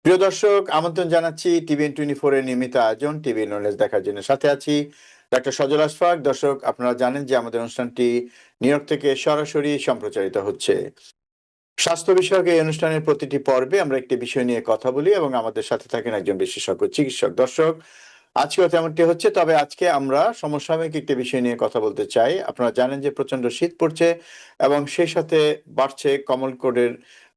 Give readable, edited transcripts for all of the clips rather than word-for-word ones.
প্রিয় দর্শক, আমন্ত্রণ জানাচ্ছি TVN24 এর নিয়মিত আয়োজন টিভি নলেজ দেখার জন্য। সাথে আছি ডক্টর সজল আশফাক। দর্শক, আপনারা জানেন যে আমাদের অনুষ্ঠানটি নিউ ইয়র্ক থেকে সরাসরি সম্প্রচারিত হচ্ছে। স্বাস্থ্য বিষয়ক এই অনুষ্ঠানের প্রতিটি পর্বে আমরা একটি বিষয় নিয়ে কথা বলি এবং আমাদের সাথে থাকেন একজন বিশেষজ্ঞ চিকিৎসক। দর্শক, আজকেও তেমনটি হচ্ছে, তবে আজকে আমরা সমসাময়িক একটি বিষয় নিয়ে কথা বলতে চাই। আপনারা জানেন যে প্রচন্ড শীত পড়ছে এবং সেই সাথে বাড়ছে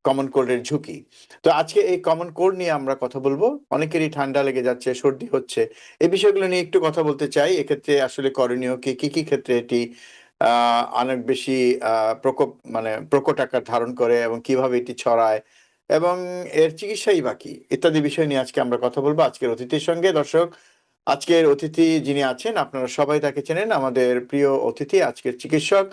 কমন কোল্ডের ঝুঁকি। তো আজকে এই কমন কোল্ড নিয়ে আমরা কথা বলবো। অনেকেরই ঠান্ডা লেগে যাচ্ছে, সর্দি হচ্ছে। এই বিষয়গুলো নিয়ে একটু কথা বলতে চাই। এক্ষেত্রে আসলে করণীয় কি ক্ষেত্রে এটি অনেক বেশি প্রকট আকার ধারণ করে এবং কিভাবে এটি ছড়ায় এবং এর চিকিৎসাই বাকি ইত্যাদি বিষয় নিয়ে আজকে আমরা কথা বলবো আজকের অতিথির সঙ্গে। দর্শক, আজকের অতিথি যিনি আছেন আপনারা সবাই তাকে চেনেন, আমাদের প্রিয় অতিথি আজকের চিকিৎসক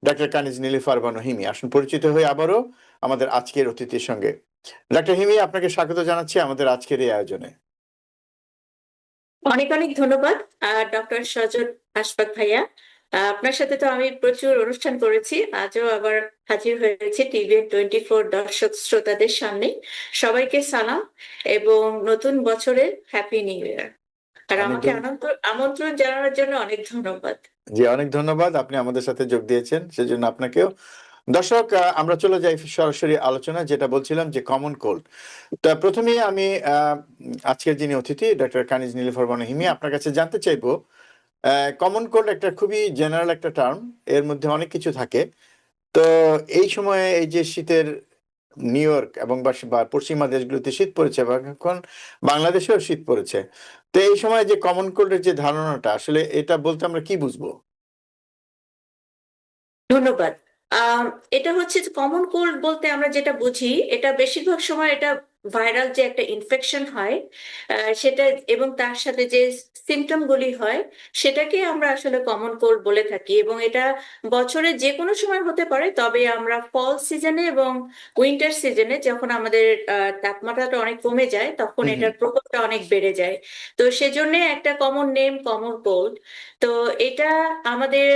ডক্টর কানিজ নীলিফার বানু হিমি। আসুন পরিচিত হয়ে আবারও আমাদের আজকের অতিথির সঙ্গে। ডক্টর হিমি, আপনাকে স্বাগত জানাচ্ছি আমাদের আজকের এই আয়োজনে। অনেক অনেক ধন্যবাদ ডক্টর সজল আশফাক ভাইয়া। আপনার সাথে তো আমি প্রচুর অনুষ্ঠান করেছি, আজও আবার হাজির হয়েছি TVN24 দর্শক শ্রোতাদের সামনে। সবাইকে সালাম এবং নতুন বছরের হ্যাপি নিউ ইয়ার। আর অনেক আমাকে আমন্ত্রণ জানানোর জন্য অনেক ধন্যবাদ। জি, অনেক ধন্যবাদ, আপনি আমাদের সাথে যোগ দিয়েছেন সেজন্য আপনাকেও। দর্শক, আমরা চলে যাই সরাসরি আলোচনা, যেটা বলছিলাম যে কমন কোল্ড। তা প্রথমেই আমি আজকের যিনি অতিথি ডক্টর কানিজ নীলিফার বানু হিমি, আপনার কাছে জানতে চাইবো, কমন কোল্ড একটা খুবই জেনারেল একটা টার্ম, এর মধ্যে অনেক কিছু থাকে। তো এই সময়ে এই যে শীতের নিউ ইয়র্ক এবং বা পশ্চিমা দেশগুলোতে শীত পড়েছে এবং এখন বাংলাদেশেও শীত পড়েছে। তো এই সময় যে কমন কোল্ডের যে ধারণাটা, আসলে এটা বলতে আমরা কি বুঝবো? ধন্যবাদ। আম, এটা হচ্ছে কমন কোল্ড বলতে আমরা যেটা বুঝি, এটা বেশিরভাগ সময় এটা ভাইরাল যে একটা ইনফেকশন হয়, সেটা এবং তার সাথে যে সিমটম গুলি হয়, সেটাকে আমরা আসলে কমন কোল্ড বলে থাকি। এবং এটা বছরে যে কোনো সময় হতে পারে, তবে আমরা ফল সিজনে এবং উইন্টার সিজনে যখন আমাদের তাপমাত্রাটা অনেক কমে যায়, তখন হুম, হুম। এটার প্রকোপটা অনেক বেড়ে যায়। তো সেজন্য একটা কমন নেম কমন কোল্ড। তো এটা আমাদের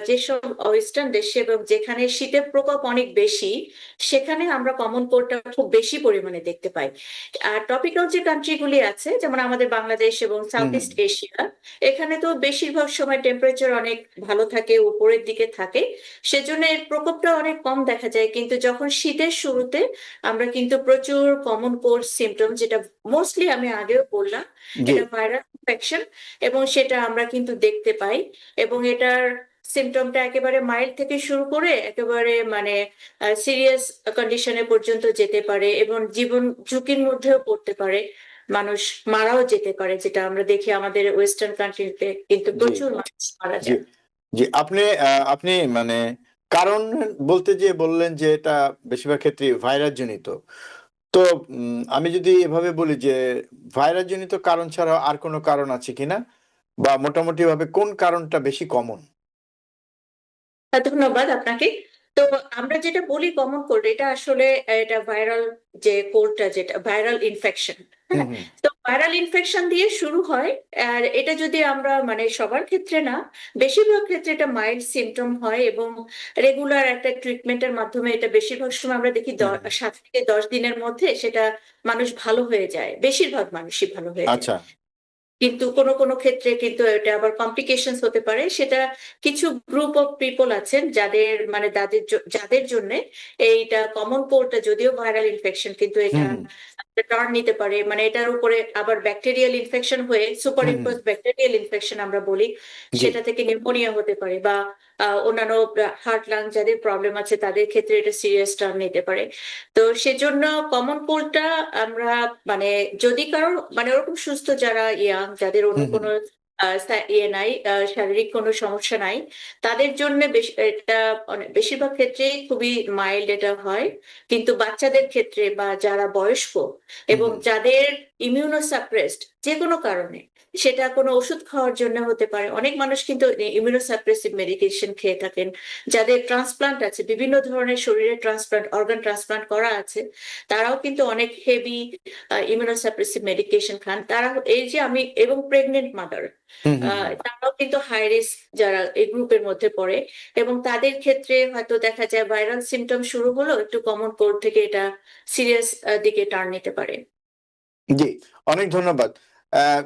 যেসব ওয়েস্টার্ন দেশে এবং যেখানে শীতের প্রকোপ অনেক বেশি, সেখানে আমরা কমন কোল্ডটা খুব বেশি পরিমাণে দেখতে পাই। আর টপিক্যাল যে কান্ট্রিগুলি আছে, যেমন আমাদের বাংলাদেশ এবং হুম, সাউথ হুম। ইস্ট এশিয়া, এখানে তো বেশিরভাগ সময় টেম্পারেচার অনেক ভালো থাকে, উপরের দিকে থাকে, সেজন্য এর প্রকোপটা অনেক কম দেখা যায়। কিন্তু যখন শীতের শুরুতে আমরা কিন্তু প্রচুর কমন কোল্ড সিমটম, যেটা মোস্টলি আমি আগেও বললাম, জি। এটা ভাইরাল ইনফেকশন, এবং সেটা আমরা কিন্তু দেখতে পাই। এবং এটার সিমটমটা একেবারে মাইল্ড থেকে শুরু করে একেবারে মানে সিরিয়াস কন্ডিশনে পর্যন্ত যেতে পারে এবং জীবন ঝুঁকির মধ্যেও পড়তে পারে। মানুষ মারাও যেতে পারে, যেটা আমরা দেখি আমাদের ওয়েস্টার্ন কান্ট্রিতে কিন্তু জি, প্রচুর মানুষ মারা জি, যায়। জি। আপনি মানে কারণ বলতে যে বললেন যে এটা বেশিরভাগ ক্ষেত্রে ভাইরাস জনিত। তো আমি যদি এভাবে বলি যে ভাইরাস জনিত কারণ ছাড়াও আর কোনো কারণ আছে কিনা, বা মোটামুটি ভাবে কোন কারণটা বেশি কমন? ধন্যবাদ আপনাকে। তো আমরা যেটা বলি কমন কোল্ড, এটা আসলে এটা ভাইরাল যে কোল্ডটা, যেটা ভাইরাল ইনফেকশন। হুম, হ্যাঁ। হুম। তো ভাইরাল ইনফেকশন দিয়ে শুরু হয়। আর এটা যদি আমরা মানে সবার ক্ষেত্রে না, বেশিরভাগ ক্ষেত্রে এটা মাইল্ড সিমটম হয় এবং রেগুলার একটা ট্রিটমেন্টের মাধ্যমে এটা বেশিরভাগ সময় আমরা দেখি হুম, হুম। 7 থেকে 10 দিনের মধ্যে সেটা মানুষ ভালো হয়ে যায়, বেশিরভাগ মানুষই ভালো হয়ে যায়। আচ্ছা। কিন্তু কোনো কোনো ক্ষেত্রে কিন্তু এটা আবার কমপ্লিকেশনস হতে পারে। সেটা কিছু গ্রুপ অফ পিপল আছেন যাদের মানে যাদের জন্য এইটা কমন কোল্ডটা যদিও ভাইরাল ইনফেকশন, কিন্তু হুম, এটা হুম। টার্ন নিতে পারে, মানে এটার উপরে আবার ব্যাকটেরিয়াল ইনফেকশন হয়ে সুপার হুম, হুম। ইম্পোজ ব্যাকটেরিয়াল ইনফেকশন আমরা বলি, জি। সেটা থেকে নিউমোনিয়া হতে পারে। বা অন্যান্য হার্ট লাং যাদের প্রবলেম আছে তাদের ক্ষেত্রে এটা সিরিয়াস টার্ন নিতে পারে। তো সেজন্য কমন কোল্ডটা আমরা মানে যদি কারো মানে ওরকম সুস্থ যারা ইয়াং, যাদের অন্য হুম, হুম। কোনো ইয়ে নাই, শারীরিক কোনো সমস্যা নাই, তাদের জন্য এটা বেশিরভাগ ক্ষেত্রে খুবই মাইল্ড এটা হয়। কিন্তু বাচ্চাদের ক্ষেত্রে বা যারা বয়স্ক হুম, এবং হুম। যাদের ইমিউনোসাপ্রেসড যে কোনো কারণে, সেটা কোনো ওষুধ খাওয়ার জন্য হতে পারে। অনেক মানুষ কিন্তু ইমিউনোসাপ্রেসিভ মেডিকেশন খেয়ে থাকেন। যাদের ট্রান্সপ্লান্ট আছে, বিভিন্ন ধরনের শরীরে ট্রান্সপ্লান্ট, অর্গান ট্রান্সপ্লান্ট করা আছে, তারাও কিন্তু অনেক হেভি ইমিউনোসাপ্রেসিভ মেডিকেশন খান। তারা এই যে আমি এবং প্রেগনেন্ট মাদার, হুম, হুম, হুম। তারাও কিন্তু হাই রিস্ক যারা এই গ্রুপের মধ্যে পড়ে। এবং তাদের ক্ষেত্রে হয়তো দেখা যায় ভাইরাল সিমটম শুরু হলো, একটু কমন কোল্ড থেকে এটা সিরিয়াস দিকে টার্ন নিতে পারে। জি, অনেক ধন্যবাদ।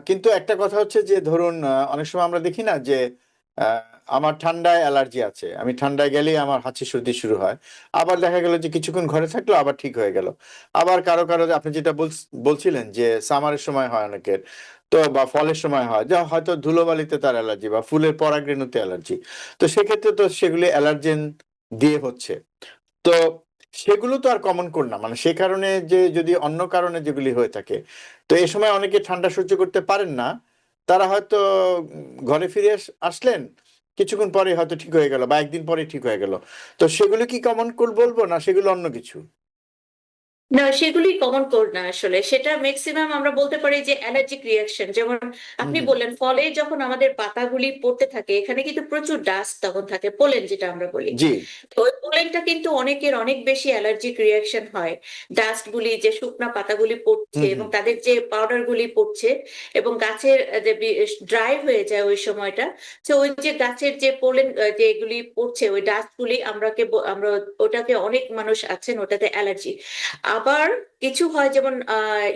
কিন্তু একটা কথা হচ্ছে যে ধরুন অনেক সময় আমরা দেখি না যে আ আমার ঠান্ডায় অ্যালার্জি আছে। আমি ঠান্ডায় গেলেই আমার হাঁচি সর্দি শুরু হয়। আবার দেখা গেল যে কিছুক্ষণ ঘরে থাকলো আবার ঠিক হয়ে গেল। আবার কারো আপনি যেটা বলছিলেন যে সামারের সময় হয় অনেকের। তো বা ফলের সময় হয়। যা হয়তো ধুলোবালিতে তার অ্যালার্জি বা ফুলের পরাগরেণুতে অ্যালার্জি। তো সেক্ষেত্রে তো সেগুলি অ্যালার্জেন দিয়ে হচ্ছে। তো সেগুলো তো আর কমন কোল্ড না। মানে সে কারণে যে যদি অন্য কারণে যেগুলি হয়ে থাকে, তো এ সময় অনেকে ঠান্ডা সহ্য করতে পারেন না। তারা হয়তো ঘরে ফিরে আসলেন। কিছুক্ষণ পরেই হয়তো ঠিক হয়ে গেল বা একদিন পরেই ঠিক হয়ে গেল। তো সেগুলো কি কমন কোল্ড বলব না সেগুলো অন্য কিছু? না, সেগুলি কমন কোল্ড না আসলে। সেটা মেক্সিমাম আমরা বলতে পারি যে অ্যালার্জিক রিঅ্যাকশন। যেমন হুম, আপনি হুম। বললেন ফলে যখন আমাদের পাতাগুলি পড়তে থাকে, এখানে কিন্তু প্রচুর ডাস্ট তখন থাকে, পোলেন যেটা আমরা বলি। জি। তো ওই পোলেনটা কিন্তু অনেকের অনেক বেশি অ্যালার্জিক রিঅ্যাকশন হয়। ডাস্ট গুলি যে শুকনা পাতাগুলি পড়ছে হুম, এবং হুম। তাদের যে পাউডার গুলি পড়ছে এবং গাছের যে ড্রাই হয়ে যায় ওই সময়টা। তো ওই যে গাছের যে পোলেন যেগুলি পড়ছে ওই ডাস্ট গুলি আমরা ওটাকে অনেক মানুষ আছেন ওটাতে অ্যালার্জি। আবার কিছু হয় যেমন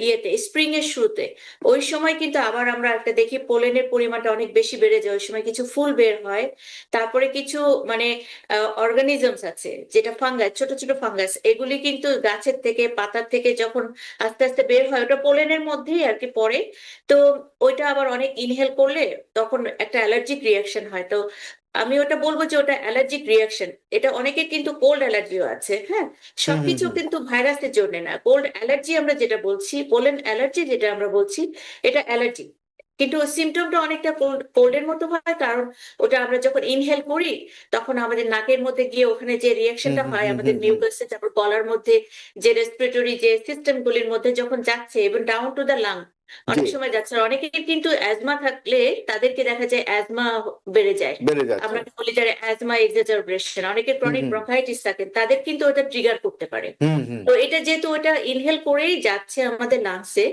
ইয়েতে স্প্রিং এর শুরুতে ওই সময় কিন্তু আবার আমরা একটা দেখি পোলেনের পরিমাণটা অনেক বেশি বেড়ে যায় ওই সময় কিছু ফুল বের হয়। তারপরে কিছু মানে অর্গানিজমস আছে যেটা ফাঙ্গাস, ছোট ছোট ফাঙ্গাস, এগুলি কিন্তু গাছের থেকে পাতার থেকে যখন আস্তে আস্তে বের হয় ওটা পোলেনের মধ্যেই আর কি পড়ে। তো ওইটা আবার অনেক ইনহেল করলে তখন একটা অ্যালার্জিক রিয়াকশন হয়। তো আমি ওটা বলবো যে ওটা অ্যালার্জিক রিয়াকশন। এটা অনেকের কিন্তু কোল্ড অ্যালার্জিও আছে, হ্যাঁ। হুম, হুম, সবকিছু হুম। কিন্তু ভাইরাসের জন্য না। কোল্ড অ্যালার্জি আমরা যেটা বলছি, পোলেন অ্যালার্জি যেটা আমরা বলছি, এটা অ্যালার্জি। কিন্তু সিমটমটা অনেকটা কোল্ডের মতো হয়, কারণ ওটা আমরা যখন ইনহেল করি তখন আমাদের নাকের মধ্যে গিয়ে ওখানে যে হুম, রিয়াকশনটা হুম, হয় হুম, আমাদের হুম, হুম। মিউকাসে, তারপর গলার মধ্যে যে রেসপিরেটরি যে সিস্টেম গুলির মধ্যে যখন যাচ্ছে এবং ডাউন টু দ্য লাং জি, অনেক সময় যাচ্ছে। আর অনেকের কিন্তু অ্যাজমা থাকলে তাদেরকে দেখা যায় অ্যাজমা বেড়ে যায়। বেড়ে যাচ্ছে। আমরা বলি যারা অ্যাজমা এক্সাজারবেশন, অনেকের হুম, ক্রনিক হুম। ব্রঙ্কাইটিস থাকে তাদের কিন্তু ওটা ট্রিগার করতে পারে। হুম, হুম। তো এটা যেহেতু ওটা ইনহেল করেই যাচ্ছে আমাদের লাংসে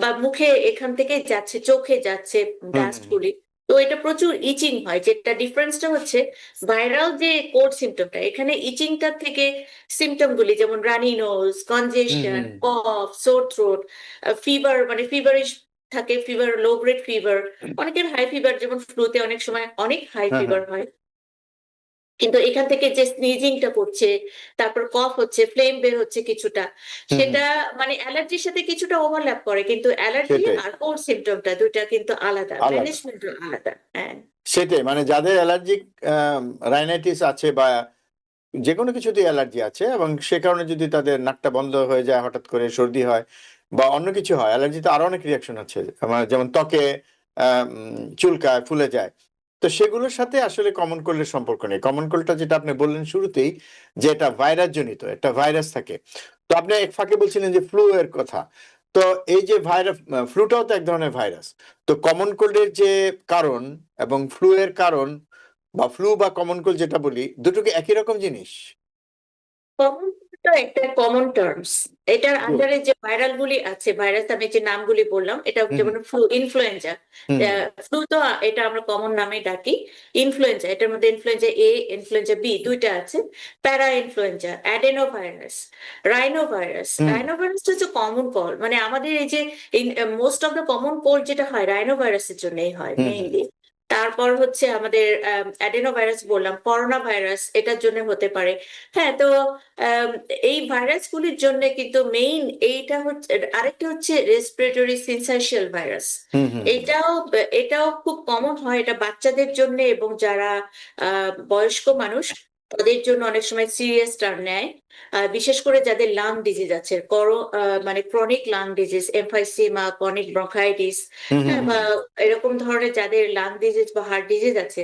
বা মুখে এখান থেকে যাচ্ছে, চোখে যাচ্ছে হুম, ডাস্ট হুম। গুলি, তো এটা প্রচুর ইচিং হয়। যেটা ডিফারেন্সটা হচ্ছে ভাইরাল যে কোড সিমটমটা, এখানে ইচিংটার থেকে সিমটম গুলি যেমন রানি নোজ, হুম, কনজেশন, হুম। কফ, সোর থ্রোট, ফিভার, মানে ফিভারিশ থাকে, ফিভার, লো গ্রেড ফিভার, অনেকের হাই ফিভার, যেমন ফ্লুতে অনেক সময় অনেক হাই হ্যাঁ, হ্যাঁ। ফিভার হয়। কিন্তু এখান থেকে যে স্নিজিংটা করছে, তারপর কফ হচ্ছে, ফ্লেম বের হচ্ছে কিছুটা, হুম, হুম। সেটা মানে অ্যালার্জির সাথে কিছুটা ওভারল্যাপ করে, কিন্তু অ্যালার্জি সেটাই। আর কোর সিমটমটা দুইটা কিন্তু আলাদা, আলাদা। ম্যানেজমেন্ট আলাদা, হ্যাঁ। সেটাই। মানে যাদের অ্যালার্জিক রাইনাইটিস আছে বা যেকোনো কিছুতেই অ্যালার্জি আছে এবং সে কারণে যদি তাদের নাকটা বন্ধ হয়ে যায়, হঠাৎ করে সর্দি হয় বা অন্য কিছু হয়, অ্যালার্জিতে আরো অনেক রিঅ্যাকশন আছে। আমার যেমন ত্বকে চুলকায়, ফুলে যায়। তো সেগুলোর সাথে আসলে কমন কোল্ড এর সম্পর্ক নেই। কমন কোল্ডটা যেটা আপনি বললেন শুরুতেই যে এটা ভাইরাস জনিত, একটা ভাইরাস থাকে। তো আপনি এক ফাঁকে বলছিলেন যে ফ্লু এর কথা। তো এই যে ফ্লুটাও তো এক ধরনের ভাইরাস। তো কমন কোল্ড এর যে কারণ এবং ফ্লু এর কারণ বা ফ্লু বা কমন কোল্ড যেটা বলি, দুটো কি একই রকম জিনিস? কমন তো একটা কমন টার্মস। এটার জি। আন্ডারে যে ভাইরাল গুলি আছে, ভাইরাস আমি যে নামগুলি বললাম, এটা হুম, যেমন হুম, ফ্লু, ইনফ্লুয়েঞ্জা। হুম, হুম, ফ্লু তো এটা আমরা কমন নামে ডাকি। ইনফ্লুয়েঞ্জা, এটার মধ্যে ইনফ্লুয়েঞ্জা এ, ইনফ্লুয়েঞ্জা বি দুইটা আছে। প্যারা ইনফ্লুয়েঞ্জা, অ্যাডেনোভাইরাস, রাইনোভাইরাস। হুম, রাইনোভাইরাস হচ্ছে কমন কল, মানে আমাদের এই যে most of the common cold যেটা হয় রাইনোভাইরাসের জন্যই হয় হুম, হুম, মেইনলি। তারপর হচ্ছে আমাদের অ্যাডেনোভাইরাস বললাম, করোনা ভাইরাস এটার জন্য হতে পারে। হ্যাঁ, তো আম, এই ভাইরাসগুলির জন্য কিন্তু মেইন এইটা হচ্ছে, আরেকটা হচ্ছে রেসপিরেটরি সিনসাইশিয়াল ভাইরাস। হুম, হুম, হুম, এটাও এটাও খুব কমন হয়, এটা বাচ্চাদের জন্য এবং যারা বয়স্ক মানুষ তাদের জন্য অনেক সময় সিরিয়াস টার্ন নেয়। বিশেষ করে যাদের লাং ডিজিজ আছে, মানে chronic lung disease, emphysema, chronic bronchitis, হুম, হুম, হ্যাঁ, বা হুম, এরকম ধরনের যাদের লাং ডিজিজ বা হার্ট ডিজিজ আছে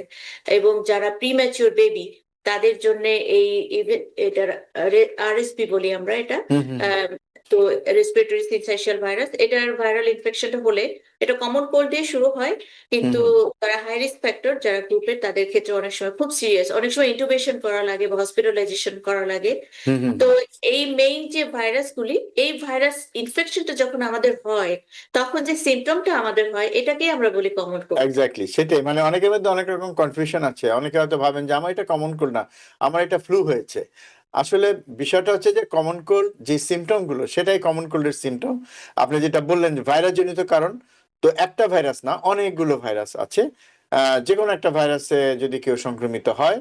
এবং যারা প্রিম্যাচিউর বেবি, তাদের জন্য এই এটার আরএসপি বলি আমরা এটা। হুম, হুম, হুম, আহ, তো রেসপিরেটরি সিনসাইশিয়াল ভাইরাস, এটার ভাইরাল ইনফেকশনটা হলে এটা কমন কোল্ড দিয়ে শুরু হয়, হুম, কিন্তু হুম, যারা হাই রিস্ক ফ্যাক্টর, যারা গ্রুপের, তাদের ক্ষেত্রে অনেক সময় খুব সিরিয়াস, অনেক সময় ইন্টুবেশন করা লাগে বা হসপিটালাইজেশন করা লাগে। হুম, হুম, তো এই মেইন যে ভাইরাসগুলি, এই ভাইরাস ইনফেকশনটা যখন আমাদের হয় তখন যে সিমটমটা আমাদের হয় এটাকেই আমরা বলি কমন কোল্ড। এক্সাক্টলি সেটাই। মানে অনেকের মধ্যে অনেক রকম কনফিউশন আছে। অনেকে হয়তো ভাবেন যে আমার এটা কমন কোল্ড না, আমার এটা ফ্লু হয়েছে। আসলে বিষয়টা হচ্ছে যে কমন কোল্ড যে সিমটম গুলো সেটাই কমন কোল্ডের সিমটম। আপনি যেটা বললেন যে ভাইরাস জনিত কারণ, তো একটা ভাইরাস না অনেকগুলো ভাইরাস আছে। যেকোনো একটা ভাইরাসে যদি কেউ সংক্রমিত হয়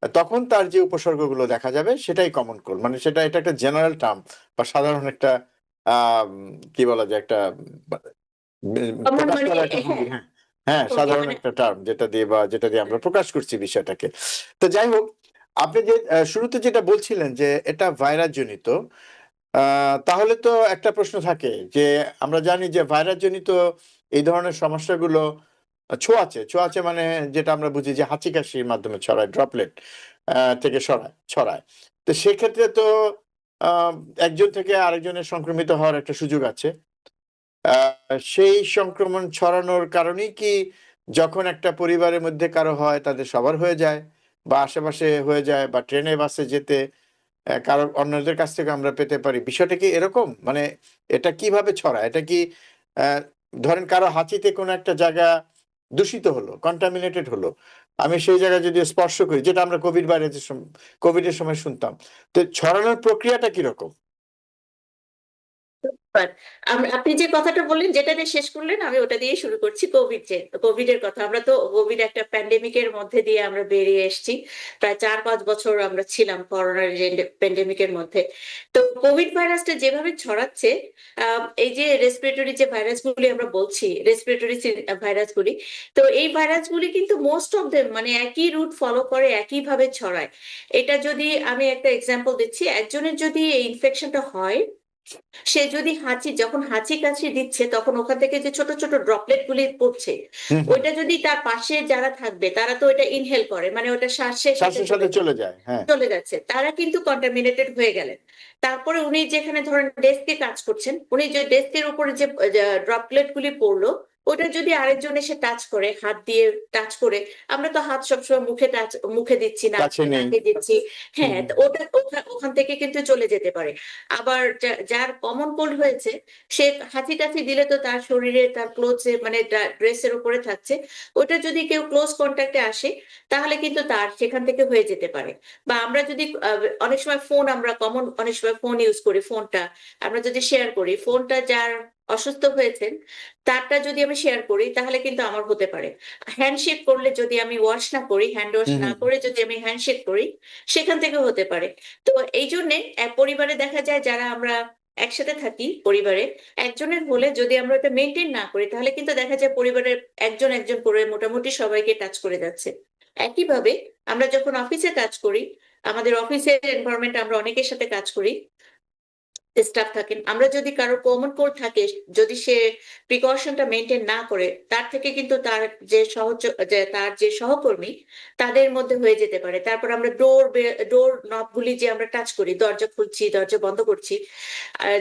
তখন তার যে উপসর্গগুলো দেখা যাবে সেটাই কমন কোল্ড। মানে এটা একটা জেনারেল টার্ম বা সাধারণ একটা কি বলা যায় একটা আমার প্রকাশ মানে করা একটা ভঙ্গি। হ্যাঁ, হ্যাঁ, হ্যাঁ, ওকে সাধারণ মানে একটা টার্ম যেটা দিয়ে আমরা প্রকাশ করছি বিষয়টাকে। তো যাই হোক, আপনি যে শুরুতে যেটা বলছিলেন যে এটা ভাইরাস জনিত, তাহলে তো একটা প্রশ্ন থাকে যে আমরা জানি যে ভাইরাস জনিত এই ধরনের সমস্যাগুলো ছোঁয়াচে মানে যেটা আমরা বুঝি যে হাঁচি-কাশির মাধ্যমে ছড়ায়, ড্রপলেট থেকে ছড়ায়। তো সেক্ষেত্রে তো আ একজন থেকে আরেকজনের সংক্রমিত হওয়ার একটা সুযোগ আছে। আ সেই সংক্রমণ ছড়ানোর কারণেই কি যখন একটা পরিবারের মধ্যে কারো হয় তাদের সবার হয়ে যায়? বা আশেপাশে হয়ে যায় বা ট্রেনে বাসে যেতে কারো অন্যদের কাছ থেকে আমরা পেতে পারি। বিষয়টা কি এরকম? মানে এটা কিভাবে ছড়ায়? এটা কি অ্যা ধরেন কারো হাঁচিতে কোনো একটা জায়গা দূষিত হলো, contaminated হলো। আমি সেই জায়গায় যদি স্পর্শ করি, যেটা আমরা কোভিডের সময় শুনতাম। তো ছড়ানোর প্রক্রিয়াটা কিরকম? বাট আপনি যে কথাটা বললেন যেটা দিয়ে শেষ করলেন আমি ওটা দিয়েই শুরু করছি। কোভিড এর কথা। আমরা তো কোভিড একটা প্যান্ডেমিক এর মধ্যে দিয়ে আমরা বেরিয়ে এসেছি। প্রায় ৪-৫ বছর আমরা ছিলাম করোনার প্যান্ডেমিক এর মধ্যে। তো কোভিড ভাইরাসটা যেভাবে ছড়াচ্ছে আ এই যে রেসপিরেটরি যে ভাইরাসগুলি আমরা বলছি, রেসপিরেটরি ভাইরাসগুলি। তো এই ভাইরাসগুলি কিন্তু মোস্ট অফ দেম মানে একই রুট ফলো করে একইভাবে ছড়ায়। এটা যদি আমি একটা এক্সাম্পল দিচ্ছি, একজনের যদি এই ইনফেকশনটা হয় সে যদি যখন হাঁচি-কাশি দিচ্ছে তখন ওখান থেকে যে ছোট, ছোট ড্রপলেট গুলি পড়ছে, হুম, হুম। ওইটা যদি তার পাশে যারা থাকবে তারা তো ওইটা ইনহেল করে। মানে ওটা শ্বাসের সাথে শ্বাসের সাথে চলে যায়। হ্যাঁ। চলে যাচ্ছে। তারা কিন্তু কন্টামিনেটেড হয়ে গেলেন। তারপরে উনি যেখানে ধরেন ডেস্কে কাজ করছেন, উনি যে ডেস্কের উপরে যে ড্রপলেট গুলি পড়লো, ওটা যদি আরেকজন এসে টাচ করে, হাত দিয়ে টাচ করে, আমরা তো হাত সবসময় মুখে দিচ্ছি, কাছে নেই। নাকে দিচ্ছি। হুম, হ্যাঁ, হুম। তো ওখান থেকে কিন্তু চলে যেতে পারে। আবার যার কমন কোল্ড হয়েছে, সে হাঁচি-টাচি দিলে তো তার শরীরে তার ক্লোথস এ মানে ড্রেসের উপরে থাকছে। ওটা যদি কেউ ক্লোজ কনট্যাক্ট এ আসে, তাহলে কিন্তু তার সেখান থেকে হয়ে যেতে পারে। বা আমরা যদি অনেক সময় অনেক সময় ফোন ইউজ করি। ফোনটা আমরা যদি শেয়ার করি, ফোনটা যার অসুস্থ হয়েছেন, তারটা যদি আমি শেয়ার করি তাহলে কিন্তু আমার হতে পারে। হ্যান্ডশেক করলে যদি আমি ওয়াশ না করি, হ্যান্ড ওয়াশ হুম, না হুম। করে যদি আমি হ্যান্ডশেক করি, সেখান থেকেও হতে পারে। তো এইজন্যে পরিবারে দেখা যায় যারা আমরা একসাথে থাকি পরিবারে, একজনের হলে যদি আমরা ওটা মেইনটেইন না করি তাহলে কিন্তু দেখা যায় পরিবারের একজন করে মোটামুটি সবাইকে টাচ করে যাচ্ছে। একইভাবে আমরা যখন অফিসে কাজ করি, আমাদের অফিসের এনভায়রনমেন্ট আমরা অনেকের সাথে কাজ করি। স্টাফ থাকেন। আমরা যদি কারো কমন কোল্ড থাকে, যদি সে প্রিকশন টা মেইনটেইন না করে, তার থেকে কিন্তু তার যে সহকর্মী, তাদের মধ্যে হয়ে যেতে পারে। তারপর আমরা ডোর নব গুলি যে আমরা টাচ করি, দরজা খুলছি, দরজা বন্ধ করছি।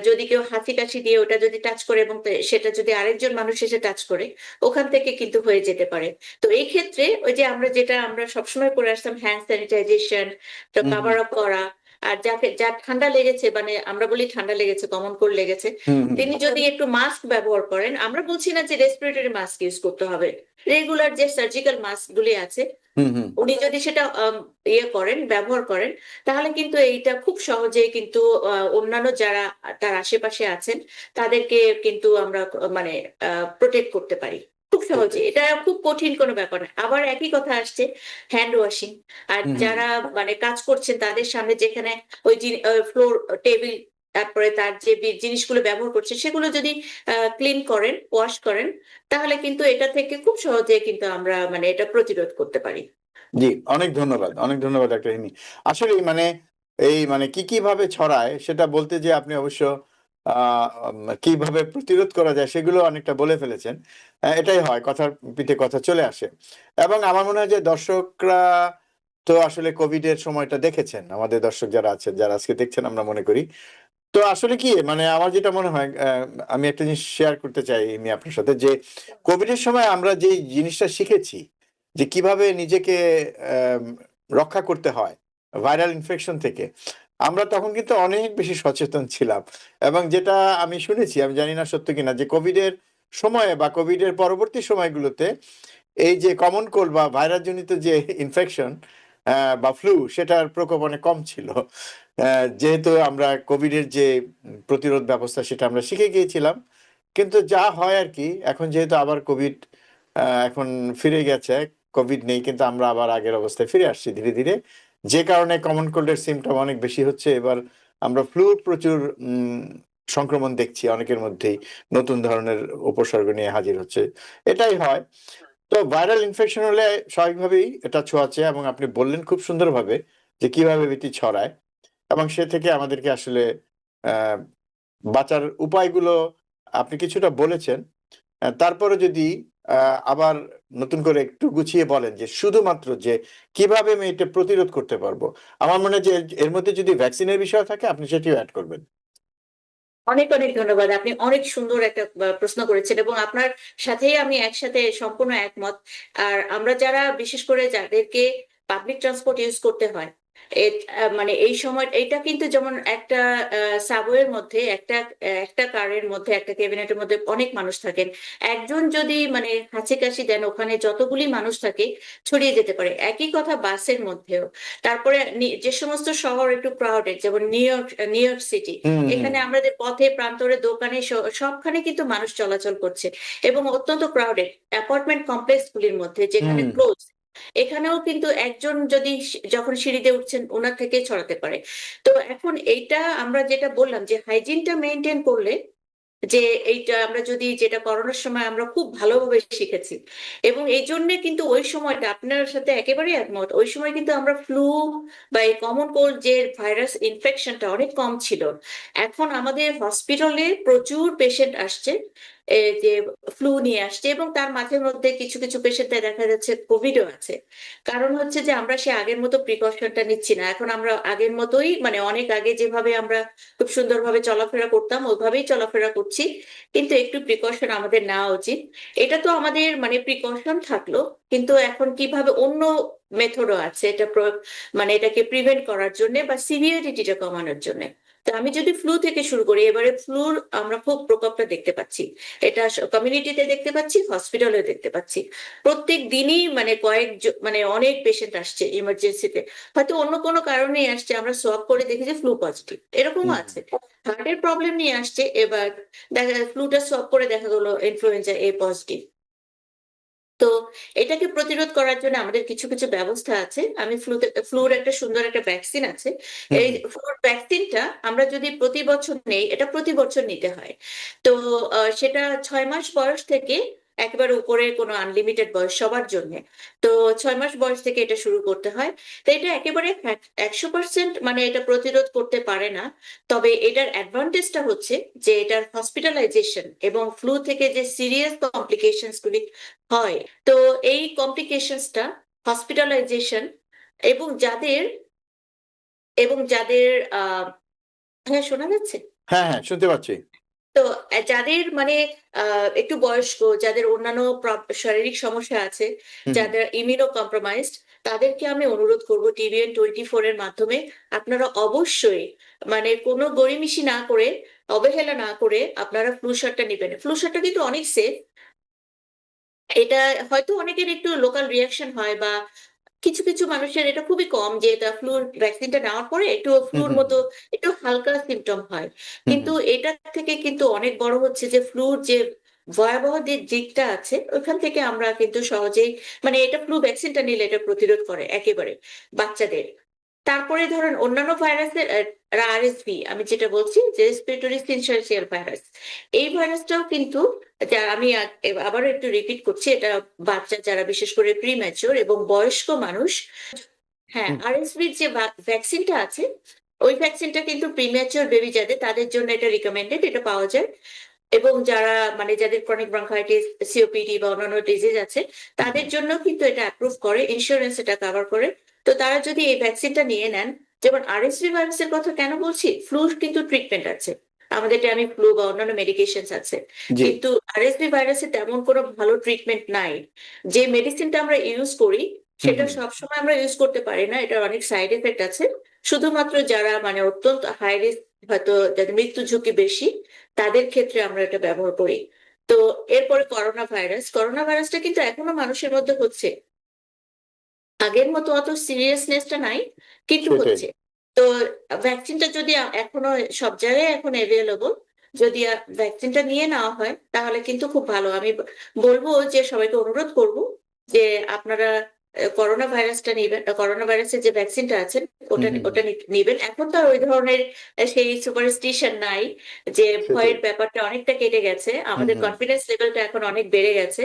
যদি কেউ হাঁচি-কাশি দিয়ে ওটা যদি টাচ করে এবং সেটা যদি আরেকজন মানুষ এসে টাচ করে, ওখান থেকে কিন্তু হয়ে যেতে পারে। তো এই ক্ষেত্রে ওই যে যেটা আমরা সবসময় করে আসতাম হ্যান্ড স্যানিটাইজেশন, তো হুম, হুম। কভার আপ করা। আর যার ঠান্ডা লেগেছে মানে আমরা বলি ঠান্ডা লেগেছে, কমন কোল্ড লেগেছে। হুম, হুম। তিনি যদি একটু মাস্ক ব্যবহার করেন, আমরা বলছি না যে রেসপিরেটরি মাস্ক ইউজ করতে হবে। রেগুলার যে সার্জিক্যাল মাস্ক গুলি আছে, হুম, হুম। উনি যদি সেটা ব্যবহার করেন, তাহলে কিন্তু এইটা খুব সহজেই কিন্তু অন্যান্য যারা তার আশেপাশে আছেন, তাদেরকে কিন্তু আমরা মানে প্রটেক্ট করতে পারি। খুব সহজে। সেটাই। এটা খুব কঠিন কোনো ব্যাপার না। আবার একই কথা আসছে হ্যান্ড ওয়াশিং। আর হুম, হুম। যারা মানে কাজ করছেন তাদের সামনে যেখানে ওই ফ্লোর, টেবিল, তারপরে তার যে জিনিসগুলো ব্যবহার করছে সেগুলো যদি ক্লিন করেন, ওয়াশ করেন, তাহলে কিন্তু এটা থেকে খুব সহজে কিন্তু আমরা মানে এটা প্রতিরোধ করতে পারি। জি, অনেক ধন্যবাদ। অনেক ধন্যবাদ ডাক্তার ইনি। আসলেই মানে মানে কি ভাবে ছড়ায় সেটা বলতে যেয়ে আপনি অবশ্য আ কিভাবে প্রতিরোধ করা যায় সেগুলো অনেকটা বলে ফেলেছেন। এটাই হয় কথার পিঠে কথা চলে আসে। এবং আমার মনে হয় যে দর্শকরা তো আসলে কোভিড এর সময়টা দেখেছেন। আমাদের দর্শক যারা আছেন, যারা আজকে দেখছেন আমরা মনে করি। তো আসলে কি মানে আমার যেটা মনে হয় আমি একটা জিনিস শেয়ার করতে চাই এমনি আপনার সাথে যে কোভিড এর সময় আমরা যেই জিনিসটা শিখেছি যে কিভাবে নিজেকে অ্যাম রক্ষা করতে হয় ভাইরাল ইনফেকশন থেকে। আমরা তখন কিন্তু অনেক বেশি সচেতন ছিলাম। এবং যেটা আমি শুনেছি, আমি জানি না সত্য কিনা যে কোভিড এর সময়ে বা কোভিড এর পরবর্তী সময়গুলোতে এই যে কমন কোল্ড বা ভাইরাস জনিত যে ইনফেকশন বা ফ্লু সেটার প্রকোপ অনেক কম ছিল। যেহেতু আমরা কোভিডের যে প্রতিরোধ ব্যবস্থা সেটা আমরা শিখে গিয়েছিলাম, কিন্তু যা হয় আর কি, এখন যেহেতু আবার কোভিড এখন ফিরে গেছে, কোভিড নেই কিন্তু আমরা আবার আগের অবস্থায় ফিরে আসছি ধীরে ধীরে, যে কারণে কমন কোল্ডের সিমটম অনেক বেশি হচ্ছে। এবার আমরা ফ্লুর প্রচুর সংক্রমণ দেখছি অনেকের মধ্যেই, নতুন ধরনের উপসর্গ নিয়ে হাজির হচ্ছে, এটাই হয়। তো ভাইরাল ইনফেকশন হলে স্বাভাবিকভাবেই এটা ছোঁয়াচে, এবং আপনি বললেন খুব সুন্দরভাবে যে কিভাবে এটি ছড়ায়, এবং সে থেকে আমাদেরকে আসলে আহ, বাঁচার উপায়গুলো আপনি কিছুটা বলেছেন। তারপরে যদি আবার নতুন করে একটু গুছিয়ে বলেন যে শুধুমাত্র যে কিভাবে আমি এটা প্রতিরোধ করতে পারবো। আমার মনে হয় যে এর মধ্যে যদি ভ্যাকসিনের বিষয় থাকে আপনি সেটিও অ্যাড করবেন। অনেক অনেক ধন্যবাদ। আপনি অনেক সুন্দর একটা প্রশ্ন করেছেন এবং আপনার সাথেই আমি একসাথে সম্পূর্ণ একমত। আর আমরা যারা বিশেষ করে যাদেরকে পাবলিক ট্রান্সপোর্ট ইউজ করতে হয়, মানে এই সময় এইটা কিন্তু যেমন একটা সাবওয়ের মধ্যে একটা কারের মধ্যে একটা ক্যাবিনেটের মধ্যে অনেক মানুষ থাকেন। একজন যদি মানে হাঁচি কাশি দেন, ওখানে যতগুলি মানুষ থাকে ছড়িয়ে যেতে পারে। একই কথা বাসের মধ্যেও। তারপরে যে সমস্ত শহর একটু ক্রাউডেড, যেমন নিউ ইয়র্ক সিটি, হুম হুম এখানে আমাদের পথে প্রান্তরে দোকানে সবখানে কিন্তু মানুষ চলাচল করছে এবং অত্যন্ত ক্রাউডেড অ্যাপার্টমেন্ট কমপ্লেক্স গুলির মধ্যে যেখানে হুম ক্লোজ, এখানেও কিন্তু একজন যদি যখন সিঁড়িতে উঠছেন ওনার থেকে ছড়াতে পারে। তো এখন এইটা আমরা যেটা বললাম যে হাইজিনটা মেনটেন করলে, যে এইটা আমরা যদি যেটা করোনার সময় আমরা খুব ভালোভাবে শিখেছি এবং এই জন্য কিন্তু ওই সময়টা আপনার সাথে একেবারে একমত, ওই সময় কিন্তু আমরা ফ্লু বা এই কমন কোল্ড যে ভাইরাস ইনফেকশনটা অনেক কম ছিল। এখন আমাদের হসপিটালে প্রচুর পেশেন্ট আসছে যে ফ্লু নিয়ে আসছে এবং তার মাঝে মধ্যে কিছু কিছু পেশেন্টে দেখা যাচ্ছে কোভিডও আছে। কারণ হচ্ছে যে আমরা সে আগের মতো প্রিকশনটা নিচ্ছি না। এখন আমরা আগের মতোই মানে অনেক আগে যেভাবে আমরা খুব সুন্দরভাবে চলাফেরা করতাম ওইভাবেই চলাফেরা করছি, কিন্তু একটু প্রিকশন আমাদের নেওয়া উচিত। এটা তো আমাদের মানে প্রিকশন থাকলো, কিন্তু এখন কিভাবে অন্য মেথডও আছে এটা মানে এটাকে প্রিভেন্ট করার জন্য বা সিভিয়ারিটিটা কমানোর জন্য। তো আমি যদি ফ্লু থেকে শুরু করি, এবারে ফ্লুর আমরা খুব প্রকোপটা দেখতে পাচ্ছি। এটা কমিউনিটিতে দেখতে পাচ্ছি, হসপিটালে দেখতে পাচ্ছি। প্রত্যেক দিনই মানে মানে অনেক পেশেন্ট আসছে ইমার্জেন্সিতে, হয়তো অন্য কোনো কারণে আসছে, আমরা সোয়াব করে দেখি যে ফ্লু পজিটিভ, এরকমও হুম আছে। হার্টের প্রবলেম নিয়ে আসছে, এবার দেখা ফ্লুটা সোয়াব করে দেখা গেলো ইনফ্লুয়েঞ্জা এ পজিটিভ। তো এটাকে প্রতিরোধ করার জন্য আমাদের কিছু কিছু ব্যবস্থা আছে। আমি ফ্লুর একটা সুন্দর একটা ভ্যাকসিন আছে। হুম এই হুম ফ্লুর ভ্যাকসিনটা আমরা যদি প্রতি বছর নেই, এটা প্রতি বছর নিতে হয়। তো সেটা 6 মাস বয়স থেকে একেবারে উপরে কোনো আনলিমিটেড বয়স সবার জন্য। তো 6 মাস বয়স থেকে এটা শুরু করতে হয়। তো এটা একেবারে 100% মানে এটা প্রতিরোধ করতে পারে না। তবে এটার অ্যাডভান্টেজটা হচ্ছে যে এটার হসপিটালাইজেশন এবং ফ্লু থেকে যে সিরিয়াস কমপ্লিকেশনস গুলি হয়, তো এই কমপ্লিকেশনসটা হসপিটালাইজেশন এবং যাদের হ্যাঁ শোনা যাচ্ছে। হ্যাঁ হ্যাঁ শুনতে পাচ্ছি। তো যাদের মানে একটু বয়স্ক, যাদের অন্যান্য শারীরিক সমস্যা আছে, হুম হুম যাদের ইমিউনো কম্প্রোমাইজড, তাদেরকে আমি অনুরোধ করব TVN24 এর মাধ্যমে আপনারা অবশ্যই মানে কোনো গড়িমিসি না করে, অবহেলা না করে আপনারা ফ্লু শটটা নেবেন। ফ্লু শটটা কিন্তু অনেক সেফ। এটা হয়তো অনেকের একটু লোকাল রিয়াকশন হয় বা কিছু কিছু মানুষের এটা খুবই কম যে এটা ফ্লুর ভ্যাকসিনটা নেওয়ার পরে একটু হুম ফ্লুর হুম মতো একটু হালকা সিমটম হয়। হুম কিন্তু হুম এটা থেকে কিন্তু অনেক বড় হচ্ছে যে ফ্লুর যে ভয়াবহ যে দিকটা আছে ওইখান থেকে আমরা কিন্তু সহজেই মানে এটা ফ্লু ভ্যাকসিনটা নিলে এটা প্রতিরোধ করে একেবারে বাচ্চাদের। তারপরে ধরেন অন্যান্য ভাইরাসের RSV, আমি যেটা বলছি যে রেসপিরেটরি সিনশিয়াল ভাইরাস, এই ভাইরাসটাও কিন্তু যা আমি আবারও একটু রিপিট করছি, এটা বাচ্চা যারা বিশেষ করে প্রিম্যাচিওর এবং বয়স্ক মানুষ, হ্যাঁ হুম RSVর যে ভ্যাকসিনটা আছে ওই ভ্যাকসিনটা কিন্তু প্রিম্যাচিওর বেবি যাদের তাদের জন্য এটা রিকমেন্ডেড, এটা পাওয়া যায়। এবং যারা মানে যাদের ক্রনিক ব্রঙ্কাইটিস, COPD বা অন্যান্য ডিজিজ আছে হুম তাদের হুম জন্য কিন্তু এটা অ্যাপ্রুভ করে, ইন্স্যুরেন্স এটা কভার করে। তো তারা যদি এই ভ্যাকসিনটা নিয়ে নেন, যেমন RSV ভাইরাসের কথা কেন বলছি, ফ্লুর কিন্তু ট্রিটমেন্ট আছে, আমাদের টাইমি ফ্লু বা অন্যান্য মেডিকেশন আছে, জি কিন্তু RSV ভাইরাসে তেমন কোনো ভালো ট্রিটমেন্ট নাই। যে মেডিসিনটা আমরা ইউজ করি হুম সেটা হুম সবসময় আমরা ইউজ করতে পারি না, এটার অনেক সাইড এফেক্ট আছে। শুধুমাত্র যারা মানে অত্যন্ত হাই রিস্ক, হয়তো যাদের মৃত্যু ঝুঁকি বেশি, তাদের ক্ষেত্রে আমরা এটা ব্যবহার করি। তো এরপরে করোনা ভাইরাসটা কিন্তু এখনো মানুষের মধ্যে হচ্ছে, আগের মতো অত সিরিয়াসনেসটা নাই, কিন্তু সেটাই। হচ্ছে। তো ভ্যাকসিনটা যদি এখনো সব জায়গায় এখন অ্যাভেলেবল, যদি ভ্যাকসিনটা নিয়ে নেওয়া হয় তাহলে কিন্তু খুব ভালো। আমি বলবো যে সবাইকে অনুরোধ করব যে আপনারা করোনা ভাইরাসটা নিবেন, করোনা ভাইরাসের যে ভ্যাকসিনটা আছে ওটা হুম। ওটা নিবেন। এখন তো আর ওই ধরনের সেই সুপারস্টিশন নাই, যে সেটাই। ভয়ের ব্যাপারটা অনেকটা কেটে গেছে, আমাদের হুম। কনফিডেন্স লেভেলটা এখন অনেক বেড়ে গেছে।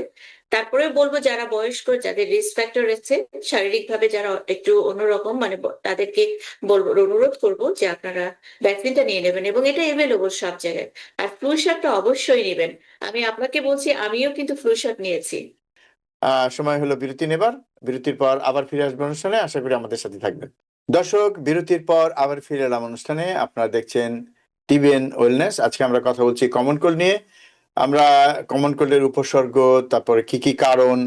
তারপরে বলবো যারা বয়স্ক, যাদের রিস্ক ফ্যাক্টর রয়েছে, শারীরিকভাবে যারা একটু অন্যরকম, মানে তাদেরকে বলবো, অনুরোধ করবো যে আপনারা ভ্যাকসিনটা নিয়ে নেবেন, এবং এটা এভেলেবল সব জায়গায়। আর ফ্লু শটটা অবশ্যই নেবেন। আমি আপনাকে বলছি, আমিও কিন্তু ফ্লু শট নিয়েছি। সময় হলো বিরতি নেবার। বিরতির পর আবার ফিরে আসবো অনুষ্ঠানে। আশা করি আমাদের সাথে থাকবেন। দর্শক, বিরতির পর আবার ফিরে এলাম অনুষ্ঠানে। আপনারা দেখছেন টিবিএন ওয়েলনেস। আজকে আমরা কথা বলছি কমন কোল্ড নিয়ে। আমরা কমন কোল্ডের উপসর্গ, তারপরে কি কি কারণ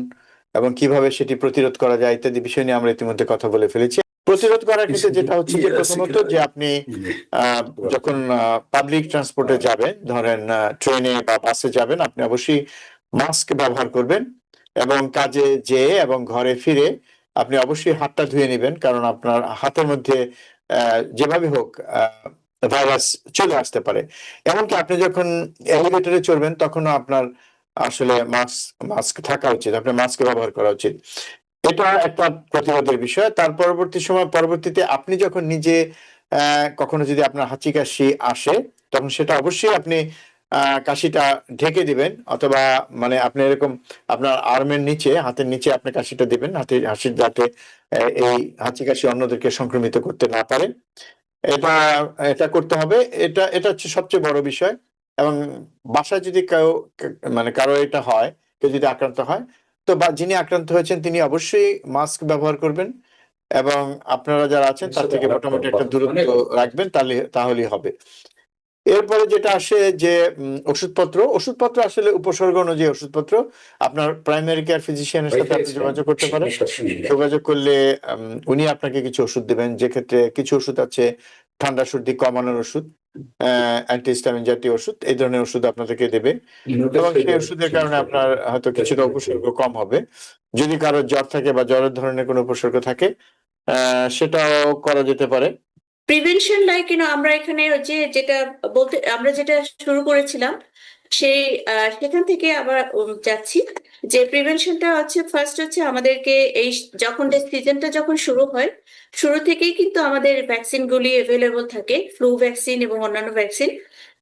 এবং কিভাবে সেটি প্রতিরোধ করা যায় ইত্যাদি বিষয় নিয়ে আমরা ইতিমধ্যে কথা বলে ফেলেছি। প্রতিরোধ করার ক্ষেত্রে যেটা হচ্ছে যে প্রথমত যে আপনি আহ, যখন পাবলিক ট্রান্সপোর্টে যাবেন, ধরেন ট্রেনে বা বাসে যাবেন, আপনি অবশ্যই মাস্ক ব্যবহার করবেন এবং কাজে যেয়ে এবং ঘরে ফিরে আপনি অবশ্যই হাতটা ধুয়ে নেবেন, কারণ আপনার হাতের মধ্যে যেভাবে হোক ভাইরাস চলে আসতে পারে। এমনকি আপনি যখন এলিভেটরে চড়বেন তখনও আপনার আসলে মাস্ক থাকা উচিত, আপনার মাস্ক ব্যবহার করা উচিত। এটা একটা প্রতিরোধের বিষয়। তার পরবর্তীতে আপনি যখন নিজে কখনো যদি আপনার হাঁচি কাশি আসে, তখন সেটা অবশ্যই আপনি কাশিটা ঢেকে দিবেন, অথবা মানে আপনি এরকম আপনার আর্মের নিচে, হাতের নিচে আপনি কাশিটা দিবেন, হাসির যাতে এই হাঁচি কাশি অন্যদেরকে সংক্রমিত করতে না পারে। এটা এটা করতে হবে। এটা হচ্ছে সবচেয়ে বড় বিষয়। এবং বাসায় যদি মানে কারো এটা হয়, কেউ যদি আক্রান্ত হয়, তো বা যিনি আক্রান্ত হয়েছেন তিনি অবশ্যই মাস্ক ব্যবহার করবেন এবং আপনারা যারা আছেন তার থেকে মোটামুটি একটা দূরত্ব রাখবেন, তাহলেই হবে। এরপরে যেটা আসে যে ওষুধপত্র আসলে উপসর্গ অনুযায়ী ওষুধপত্র আপনার প্রাইমারি কেয়ার ফিজিশিয়ানের সাথে আপনি যোগাযোগ করতে পারেন। যোগাযোগ করলে উনি আপনাকে কিছু ওষুধ দেবেন, যে ক্ষেত্রে কিছু ওষুধ আছে ঠান্ডা সর্দি কমানোর ওষুধ, অ্যান্টিহিস্টামিন জাতীয় ওষুধ, এই ধরনের ওষুধ আপনাদেরকে দেবে এবং সেই ওষুধের কারণে আপনার হয়তো কিছুটা উপসর্গ কম হবে। যদি কারো জ্বর থাকে বা জ্বরের ধরনের কোনো উপসর্গ থাকে, সেটাও করা যেতে পারে। প্রিভেনশন লাইক আমরা এখানে যে যেটা বলতে আমরা যেটা শুরু করেছিলাম, সেই সেখান থেকে আবার যাচ্ছি, যে প্রিভেনশনটা হচ্ছে ফার্স্ট হচ্ছে আমাদেরকে এই যখন সিজনটা যখন শুরু হয়, শুরু থেকেই কিন্তু আমাদের ভ্যাকসিন গুলি এভেলেবল থাকে, ফ্লু ভ্যাকসিন এবং অন্যান্য ভ্যাকসিন।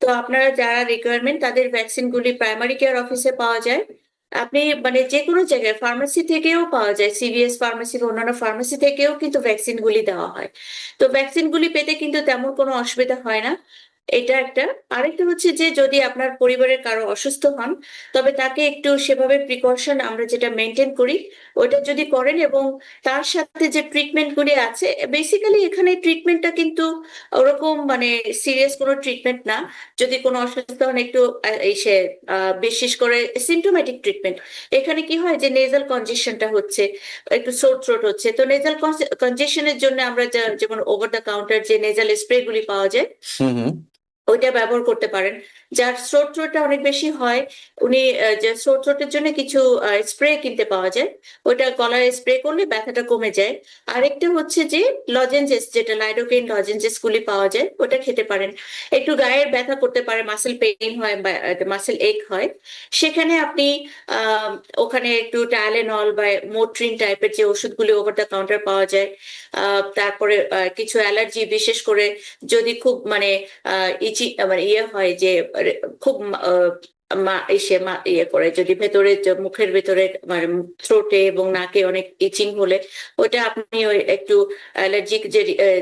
তো আপনারা যারা রিকোয়ারমেন্ট, তাদের ভ্যাকসিন গুলি প্রাইমারি কেয়ার অফিসে পাওয়া যায়। আপনি মানে যে কোনো জায়গায় ফার্মেসি থেকেও পাওয়া যায়, সিভিএস ফার্মেসি বা অন্যান্য ফার্মেসি থেকেও কিন্তু ভ্যাকসিন গুলি দেওয়া হয়। তো ভ্যাকসিন গুলি পেতে কিন্তু তেমন কোনো অসুবিধা হয় না। এটা একটা। আরেকটা হচ্ছে যে যদি আপনার পরিবারের কারো অসুস্থ হন, তবে তাকে একটু সেভাবে প্রিকশন আমরা যেটা মেনটেন করি ওটা যদি করেন, এবং তার সাথে যে ট্রিটমেন্ট গুলি আছে, বেসিক্যালি এখানে ট্রিটমেন্টটা কিন্তু ওরকম মানে সিরিয়াস কোনো ট্রিটমেন্ট না। যদি কোনো অসুস্থ হন একটু এসে বিশেষ করে সিমটোম্যাটিক ট্রিটমেন্ট, এখানে কি হয় যে নেজাল কনজেশনটা হচ্ছে, একটু সোর থ্রোট হচ্ছে, তো নেজাল কনজেশনের জন্য আমরা যেমন ওভার দ্য কাউন্টার যে নেজাল স্প্রে গুলি পাওয়া যায়, হুম হুম। ওইটা ব্যবহার করতে পারেন। যার থ্রোট থ্রোটটা অনেক বেশি হয়, উনি যে থ্রোট থ্রোটের জন্য কিছু স্প্রে কিনতে পাওয়া যায়, ওইটা গলায় স্প্রে করলে ব্যথাটা কমে যায়। আরেকটা হচ্ছে যে লজেন্সেস, যেটা লাইডোকেইন লজেন্সেস গুলি পাওয়া যায়, ওটা খেতে পারেন। একটু গায়ের ব্যথা করতে পারে, মাসেল পেইন হয় বা মাসেল এক হয়, সেখানে আপনি আহ ওখানে একটু টাইলেনল বা মোট্রিন টাইপের যে ওষুধগুলি ওভার দ্য কাউন্টার পাওয়া যায়। তারপরে কিছু অ্যালার্জি, বিশেষ করে যদি খুব মানে ইচি মানে ইয়ে হয় যে খুব ইয়ে করে, যদি ভেতরে মুখের ভেতরে মানে থ্রোটে এবং নাকে অনেক ইচিং হলে, ওটা আপনি ওই একটু অ্যালার্জিক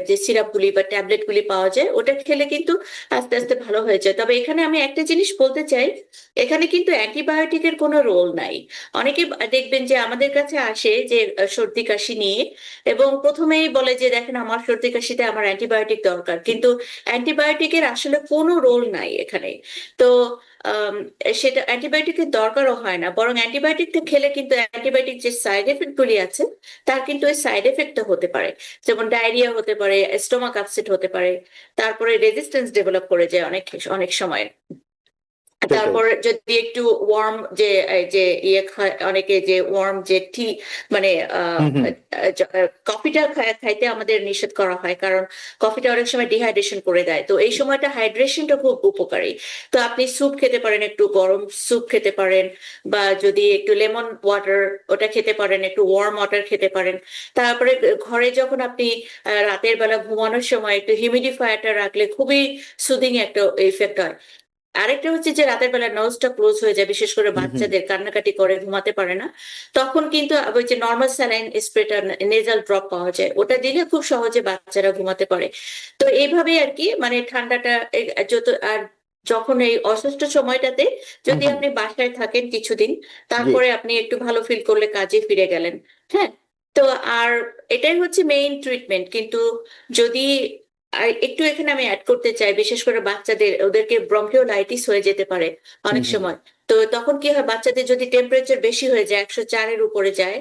যে সিরাপ গুলি বা ট্যাবলেট গুলি পাওয়া যায়, ওটা খেলে কিন্তু আস্তে আস্তে ভালো হয়ে যায়। তবে এখানে আমি একটা জিনিস বলতে চাই, এখানে কিন্তু অ্যান্টিবায়োটিকের কোনো রোল নাই। অনেকে দেখবেন যে আমাদের কাছে আসে যে সর্দি কাশি নিয়ে, এবং প্রথমেই বলে যে দেখেন আমার সর্দি কাশিতে আমার অ্যান্টিবায়োটিক দরকার, কিন্তু অ্যান্টিবায়োটিকের আসলে কোনো রোল নাই এখানে। তো আম, সেটা অ্যান্টিবায়োটিকের দরকারও হয় না, বরং অ্যান্টিবায়োটিকটা খেলে কিন্তু অ্যান্টিবায়োটিক যে সাইড এফেক্ট গুলি আছে, তার কিন্তু ওই সাইড এফেক্টটা হতে পারে, যেমন ডায়রিয়া হতে পারে, স্টোমাক আপসেট হতে পারে, তারপরে রেজিস্ট্যান্স ডেভেলপ করে যায় অনেক অনেক সময়। সেটাই। তারপর যদি একটু ওয়ার্ম যে ইয়ে খায় অনেকে, যে ওয়ার্ম যে টি মানে হুম, হুম। কফিটা খাইতে আমাদের নিষেধ করা হয়, কারণ কফিটা অনেক সময় ডিহাইড্রেশন করে দেয়। তো এই সময়টা হাইড্রেশনটা খুব উপকারী। তো আপনি স্যুপ খেতে পারেন, একটু গরম স্যুপ খেতে পারেন, বা যদি একটু লেমন ওয়াটার ওটা খেতে পারেন, একটু ওয়ার্ম ওয়াটার খেতে পারেন। তারপরে ঘরে যখন আপনি রাতের বেলা ঘুমানোর সময় একটু হিউমিডিফায়ারটা রাখলে খুবই সুদিং একটা ইফেক্ট হয়। আরেকটা হচ্ছে যে রাতের বেলা নোজটা ক্লোজ হয়ে যায়, বিশেষ করে হুম, হুম। বাচ্চাদের কান্নাকাটি করে ঘুমাতে পারে না, তখন কিন্তু ওই যে নর্মাল স্যালাইন স্প্রেটা, নেজাল ড্রপ পাওয়া যায়, ওটা দিলে খুব সহজে বাচ্চারা ঘুমাতে পারে। তো এইভাবেই আর কি, মানে ঠান্ডাটা যত আর যখন এই অসুস্থ সময়টাতে হুম, যদি হুম। আপনি বাসায় থাকেন কিছুদিন, জি। তারপরে আপনি একটু ভালো ফিল করলে কাজে ফিরে গেলেন। হ্যাঁ। তো আর এটাই হচ্ছে মেইন ট্রিটমেন্ট। কিন্তু যদি আর একটু এখানে আমি অ্যাড করতে চাই, বিশেষ করে বাচ্চাদের, ওদেরকে ব্রঙ্কিওলাইটিস হয়ে যেতে পারে হুম, অনেক হুম। সময়। তো তখন কি হয়, বাচ্চাদের যদি টেম্পারেচার বেশি হয়ে যায়, 104-এর উপরে যায়,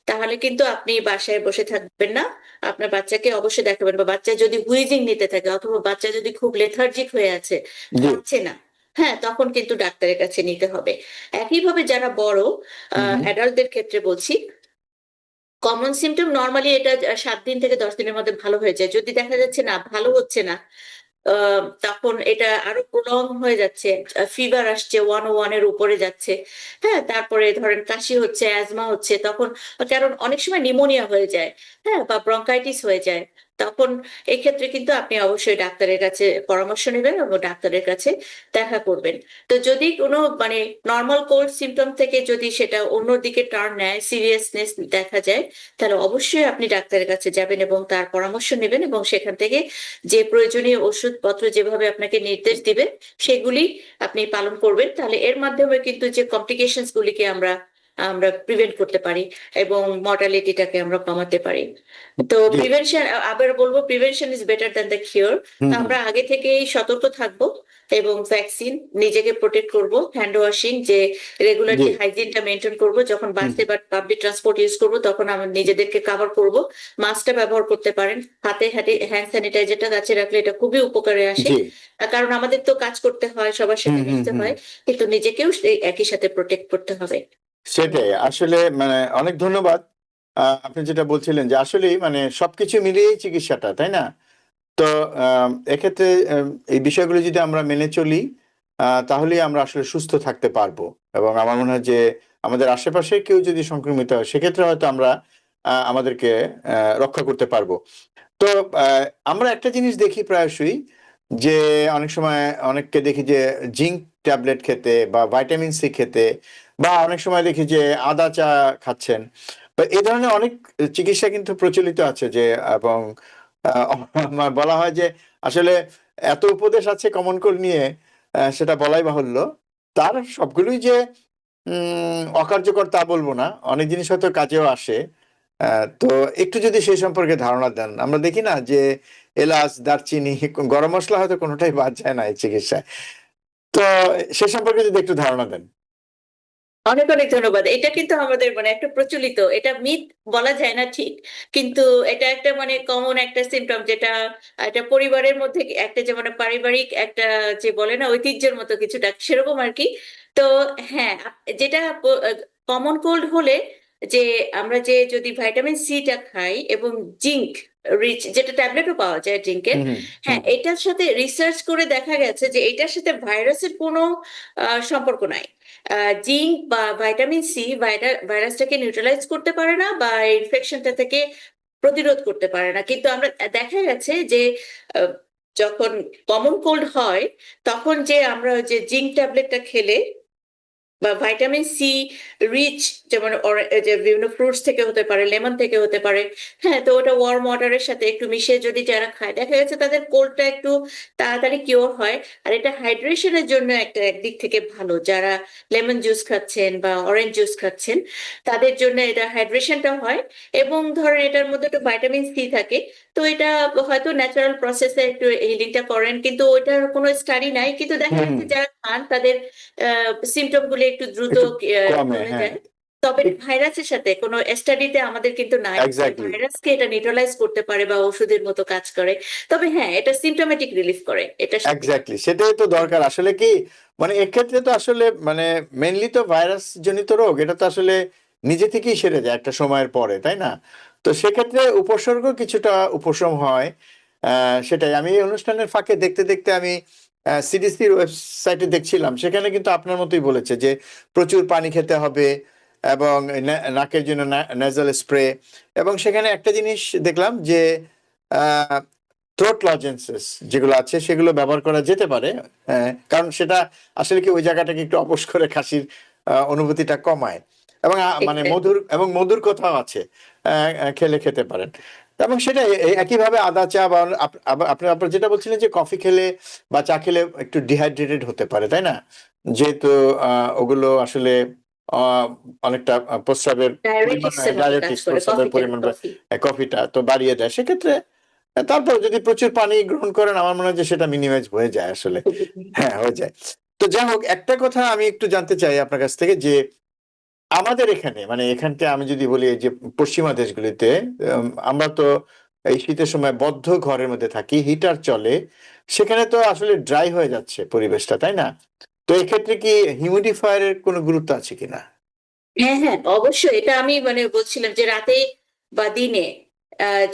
তাহলে কিন্তু আপনি বাসায় বসে থাকবেন না। আপনার বাচ্চাকে অবশ্যই দেখাবেন। বা বাচ্চা যদি হুইজিং নিতে থাকে, অথবা বাচ্চা যদি খুব লেথার্জিক হয়ে আছে, জি। খাচ্ছে না, হ্যাঁ, তখন কিন্তু ডাক্তারের কাছে নিতে হবে। একইভাবে যারা বড় হুম, হুম। অ্যাডাল্টদের ক্ষেত্রে বলছি, কমন সিমটম নর্মালি এটা 7 দিন থেকে 10 দিনের মধ্যে ভালো হয়ে যায়। যদি দেখা যাচ্ছে না, ভালো হচ্ছে না, তখন এটা আরো প্রলং হয়ে যাচ্ছে, ফিভার আসছে 101-এর উপরে যাচ্ছে, হ্যাঁ, তারপরে ধরেন কাশি হচ্ছে, অ্যাজমা হচ্ছে, তখন কারণ অনেক সময় নিমোনিয়া হয়ে যায়, হ্যাঁ, বা ব্রঙ্কাইটিস হয়ে যায়, তখন এক্ষেত্রে কিন্তু আপনি অবশ্যই ডাক্তারের কাছে পরামর্শ নেবেন এবং ডাক্তারের কাছে দেখা করবেন। তো যদি কোনো মানে নর্মাল কোল্ড সিমটম থেকে যদি সেটা অন্যদিকে টার্ন নেয়, সিরিয়াসনেস দেখা যায়, তাহলে অবশ্যই আপনি ডাক্তারের কাছে যাবেন এবং তার পরামর্শ নেবেন, এবং সেখান থেকে যে প্রয়োজনীয় ওষুধপত্র যেভাবে আপনাকে নির্দেশ দিবে সেগুলি আপনি পালন করবেন। তাহলে এর মাধ্যমে কিন্তু যে কমপ্লিকেশনস গুলিকে আমরা আমরা প্রিভেন্ট করতে পারি এবং মর্টালিটিটাকে আমরা কমাতে পারি। তো জি। প্রিভেনশন, আবার বলবো, prevention is better than the cure. হুম, তো হুম। আমরা আগে থেকেই সতর্ক থাকবো, এবং ভ্যাকসিন, নিজেকে প্রোটেক্ট করব, হ্যান্ড ওয়াশিং, যে রেগুলার জি। যে হাইজিনটা মেনটেন করব, যখন হুম, বাসে বা পাবলিক ট্রান্সপোর্ট ইউজ করব তখন আমরা নিজেদেরকে কভার করব। মাস্কটা ব্যবহার করতে পারেন, হাতে হাতে হ্যান্ড স্যানিটাইজারটা কাছে রাখলে এটা খুবই উপকারে আসে। জি। কারণ আমাদের তো কাজ করতে হয়, সবার হুম, সাথে হুম, মিশতে হুম। হয়, কিন্তু নিজেকেও সেই একই সাথে প্রোটেক্ট করতে হবে। সেটাই। আসলে মানে অনেক ধন্যবাদ। আপনি যেটা বলছিলেন যে আসলেই মানে সবকিছু মিলিয়েই চিকিৎসাটা, তাই না? তো এক্ষেত্রে এই বিষয়গুলো যদি আমরা মেনে চলি, তাহলেই আমরা আসলে সুস্থ থাকতে পারবো। এবং আমার মনে হয় যে আমাদের আশেপাশে কেউ যদি সংক্রমিত হয় সেক্ষেত্রে হয়তো আমরা আমাদেরকে রক্ষা করতে পারবো। তো আ আমরা একটা জিনিস দেখি প্রায়শই যে অনেক সময় অনেককে দেখি যে জিঙ্ক ট্যাবলেট খেতে বা ভাইটামিন সি খেতে, বা অনেক সময় দেখি যে আদা চা খাচ্ছেন। তো এ ধরনের অনেক চিকিৎসা কিন্তু প্রচলিত আছে যে, এবং আ আমার বলা হয় যে আসলে এত উপদেশ আছে কমন কোল্ড নিয়ে, সেটা বলাই বাহুল্য। তার সবগুলোই যে অকার্যকর তা বলব না। অনেক জিনিস হয়তো কাজেও আসে। তো একটু যদি সেই সম্পর্কে ধারণা দেন। আমরা দেখি না যে এলাচ, দারচিনি, গরম মসলা হয়তো কোনটাই বাদ যায় না এই চিকিৎসায়। তো সে সম্পর্কে যদি একটু ধারণা দেন। অনেক অনেক ধন্যবাদ। এটা কিন্তু আমাদের মানে একটা প্রচলিত, এটা মিথ বলা যায় না ঠিক। কিন্তু এটা একটা মানে কমন একটা সিম্পটম, যেটা একটা পরিবারের মধ্যে একটা যে মানে পারিবারিক একটা, যে বলে না ঐতিহ্যের মতো কিছুটা সেরকম আরকি। তো হ্যাঁ, যেটা কমন কোল্ড হলে, যে আমরা যে যদি ভিটামিন সি টা খাই এবং জিঙ্ক রিচ, যেটা ট্যাবলেটও পাওয়া যায় জিঙ্কের, হুম, হুম, হ্যাঁ, হুম। এটার সাথে রিসার্চ করে দেখা গেছে যে এটার সাথে ভাইরাসের কোনো সম্পর্ক নাই। জিঙ্ক বা ভাইটামিন সি ভাইরাসটাকে নিউট্রালাইজ করতে পারে না, বা ইনফেকশনটা থেকে প্রতিরোধ করতে পারে না। কিন্তু আমরা দেখা গেছে যে আহ, যখন কমন কোল্ড হয়, তখন যে আমরা ওই যে জিঙ্ক ট্যাবলেটটা খেলে বা ভাইটামিন সি রিচ, যেমন যে বিভিন্ন ফ্রুটস থেকে হতে পারে, লেমন থেকে হতে পারে, হ্যাঁ, তো ওটা ওয়ার্ম ওয়াটারের সাথে একটু মিশিয়ে যদি যারা খায়, দেখা গেছে তাদের কোল্ডটা একটু তাড়াতাড়ি কিওর হয়। আর এটা হাইড্রেশনের জন্য একটা একদিক থেকে ভালো, যারা লেমন জুস খাচ্ছেন বা অরেঞ্জ জুস খাচ্ছেন, তাদের জন্য এটা হাইড্রেশনটা হয়। এবং ধরেন এটার মধ্যে একটু ভাইটামিন সি থাকে, তো এটা হয়তো ন্যাচারাল প্রসেসে একটু হিলিংটা করেন, কিন্তু ওইটার কোনো স্টাডি নাই, কিন্তু দেখা হুম, হুম। যাচ্ছে যারা খান তাদের সিমটম গুলো একটু দ্রুত একটু কমে, কমে হ্যাঁ। যায়। তবে ভাইরাসের সাথে কোনো স্টাডিতে আমাদের কিন্তু নাই যে এক্স্যাক্টলি ভাইরাসকে এটা নিউট্রালাইজ করতে পারে বা ওষুধের মতো কাজ করে। তবে হ্যাঁ, এটা সিমটোমেটিক রিলিফ করে, এটা সত্যি। এক্স্যাক্টলি সেটাই তো দরকার আসলে কি, মানে এক্ষেত্রে তো আসলে মানে মেনলি তো ভাইরাস জনিত রোগ, এটা তো আসলে নিজে থেকেই সেরে যায় একটা সময়ের পরে, তাই না? তো সেক্ষেত্রে উপসর্গ কিছুটা উপশম হয়। সেটাই আমি এই অনুষ্ঠানের ফাঁকে দেখতে দেখতে আমি সিডিসির ওয়েবসাইটে দেখছিলাম, সেখানে কিন্তু আপনার মতোই বলেছে যে প্রচুর পানি খেতে হবে এবং নাকের জন্য নেজাল স্প্রে, এবং সেখানে একটা জিনিস দেখলাম যে থ্রোট লজেন্সেস যেগুলো আছে সেগুলো ব্যবহার করা যেতে পারে। কারণ সেটা আসলে কি ওই জায়গাটাকে একটু অবশ করে খাসির অনুভূতিটা কমায়, এবং মানে মধুর কথাও আছে, খেলে খেতে পারেন। এবং সেটা একইভাবে আদা চা বা আপনার যেটা বলছিলেন যে কফি খেলে বা চা খেলে একটু ডিহাইড্রেটেড হতে পারে, তাই না? যেহেতু ওগুলো আসলে অনেকটা প্রস্রাবের ডায়াবেটিক্স এর মতো কাজ ডায়াবেটিক্স করে প্রস্রাবের পরিমাণ কফি। কফিটা তো বাড়িয়ে দেয় সেক্ষেত্রে। তারপর যদি প্রচুর পানি গ্রহণ করেন আমার মনে হয় যে সেটা মিনিমাইজ হয়ে যায় আসলে। হ্যাঁ, হয়ে যায়। তো যাই হোক, একটা কথা আমি একটু জানতে চাই আপনার কাছ থেকে যে আমাদের এখানে মানে এখানটা আমি যদি বলি এই যে পশ্চিমা দেশগুলিতে আমরা তো এই শীতের সময় বদ্ধ ঘরের মধ্যে থাকি, হিটার চলে, সেখানে তো আসলে ড্রাই হয়ে যাচ্ছে পরিবেশটা, তাই না? তো এক্ষেত্রে কি হিউমিডিফায়ারের কোনো গুরুত্ব আছে কিনা? হ্যাঁ, হ্যাঁ, অবশ্যই। এটা আমি মানে বলছিলাম যে রাতে বা দিনে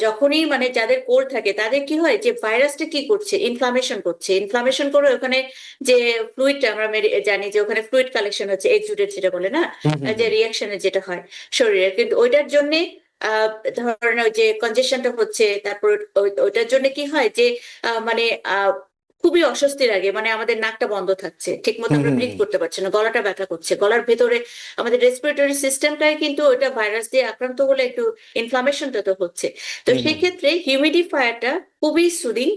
যখনই মানে যাদের কোল্ড থাকে তাদের কি হয় যে ভাইরাসটা কি করছে, ইনফ্লামেশন করছে, ইনফ্লামেশন করে ওখানে যে ফ্লুইডটা আমরা জানি যে ওখানে ফ্লুইড কালেকশন হচ্ছে, এক্সুডেট যেটা বলে না, হুম হুম যে হুম রিয়াকশনে যেটা হয় শরীরে, কিন্তু ওইটার জন্যে ধরেন ওই যে কনজেশনটা হচ্ছে, তারপর ওইটার জন্য কি হয় যে মানে খুবই অস্বস্তি লাগে, মানে আমাদের নাকটা বন্ধ থাকছে, ঠিক মতো হুম আমরা হুম ব্রিথ হুম করতে পারছি না, গলাটা ব্যথা করছে, গলার ভেতরে আমাদের রেসপিরেটরি সিস্টেমটাই কিন্তু ওটা ভাইরাস দিয়ে আক্রান্ত হলে একটু ইনফ্লামেশনটা তো হচ্ছে। তো হুম সেই হুম ক্ষেত্রে হিউমিডিফায়ারটা খুবই সুদিং,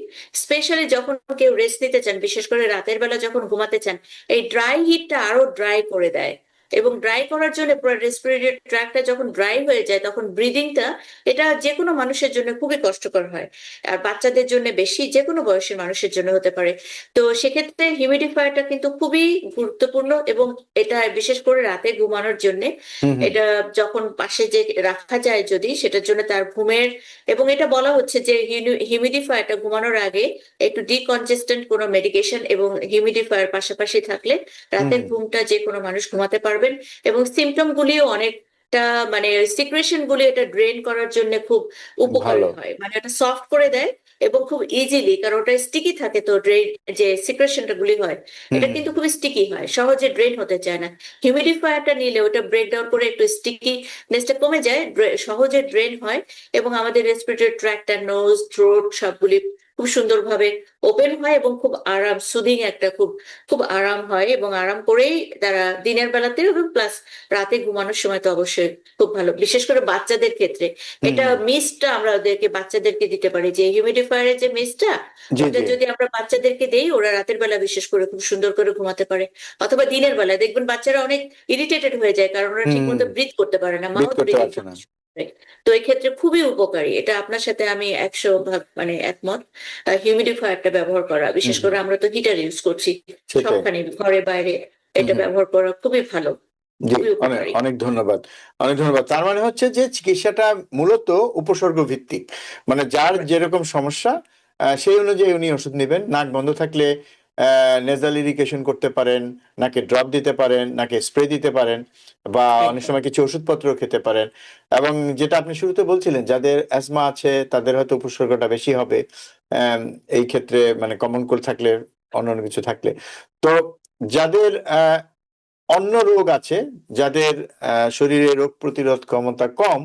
স্পেশালি যখন কেউ রেস্ট নিতে চান, বিশেষ করে রাতের বেলা যখন ঘুমাতে চান, এই ড্রাই হিটটা আরো ড্রাই করে দেয়। এবং ড্রাই করার জন্য পুরো রেসপিরেটরি ট্র্যাকটা যখন ড্রাই হয়ে যায় তখন ব্রিদিংটা, এটা যে কোনো মানুষের জন্য খুবই কষ্টকর হয়। আর বাচ্চাদের জন্য বেশি, যে কোনো বয়সের মানুষের জন্য হতে পারে। তো সেক্ষেত্রে হিউমিডিফায়ারটা কিন্তু খুবই গুরুত্বপূর্ণ, এবং এটা বিশেষ করে রাতে ঘুমানোর জন্য হুম হুম এটা যখন পাশে যে রাখা যায় যদি, সেটার জন্য তার ঘুমের, এবং এটা বলা হচ্ছে যে হিউমিডিফায়ারটা ঘুমানোর আগে একটু ডিকনজেস্টেন্ট কোনো মেডিকেশন এবং হিউমিডিফায়ার পাশাপাশি থাকলে হুম রাতের হুম ঘুমটা যে কোনো মানুষ ঘুমাতে পারবেন। এবং সিমটম গুলিও অনেকটা মানে সিক্রেশন গুলি এটা ড্রেন করার জন্য খুব উপকারী ভালো। হয়, মানে এটা সফট করে দেয় এবং খুব ইজিলি, কারণ ওটা স্টিকি থাকে তো ড্রেন, যে সিক্রেশনটা গুলি হয় হুম এটা হুম কিন্তু খুবই স্টিকি হয়, সহজে ড্রেন হতে চায় না। হিউমিডিফায়ারটা নিলে ওটা ব্রেক ডাউন করে একটু স্টিকিনেসটা কমে যায়, সহজে ড্রেন হয়, এবং আমাদের রেসপিরেটরি ট্র্যাক্টটা, নোজ, থ্রোট সবগুলি খুব সুন্দরভাবে ওপেন হয়, এবং খুব আরাম, সুদিং একটা খুব খুব আরাম হয়, এবং আরাম করেই তারা দিনের বেলাতেও, এবং প্লাস রাতে ঘুমানোর সময় তো অবশ্যই খুব ভালো, বিশেষ করে বাচ্চাদের ক্ষেত্রে। হুম এটা হুম মিস্টটা আমরা ওদেরকে বাচ্চাদেরকে দিতে পারি, যে হিউমিডিফায়ারের যে মিস্টটা, জি ওটা জি যদি আমরা বাচ্চাদেরকে দেই, ওরা রাতের বেলা বিশেষ করে খুব সুন্দর করে ঘুমাতে পারে। অথবা দিনের বেলা দেখবেন বাচ্চারা অনেক ইরিটেটেড হয়ে যায়, কারণ ওরা ঠিক হুম মতো ব্রিথ করতে পারে না, ব্রিথ মাউথ করতে ব্রিদিং পারছে না। করতে পারে। তো এই ক্ষেত্রে খুবই উপকারী এটা, আপনার সাথে আমি 100 ভাগ মানে একমত। হিউমিডিফায়ারটা ব্যবহার করা, হুম বিশেষ হুম করে আমরা তো হিটার ইউজ করছি সেটাই। সবখানে, ঘরে বাইরে, হুম এটা হুম ব্যবহার করা খুবই ভালো, জি, খুবই অনেক উপকারী। অনেক ধন্যবাদ। অনেক ধন্যবাদ। তার মানে হচ্ছে যে চিকিৎসাটা মূলত উপসর্গ ভিত্তিক। মানে যার যেরকম সমস্যা সেই অনুযায়ী উনি ওষুধ নিবেন। নাক বন্ধ থাকলে নেজাল ইরিগেশন করতে পারেন, নাকে ড্রপ দিতে পারেন, নাকে স্প্রে দিতে পারেন, বা অনেক একদম। সময় কিছু ওষুধপত্র খেতে পারেন। এবং যেটা আপনি শুরুতে বলছিলেন যাদের অ্যাজমা আছে তাদের হয়তো উপসর্গটা বেশি হবে। অ্যাম এই ক্ষেত্রে মানে কমন কোল্ড থাকলে, অন্যান্য কিছু থাকলে। তো যাদের অন্য রোগ আছে, যাদের শরীরে রোগ প্রতিরোধ ক্ষমতা কম,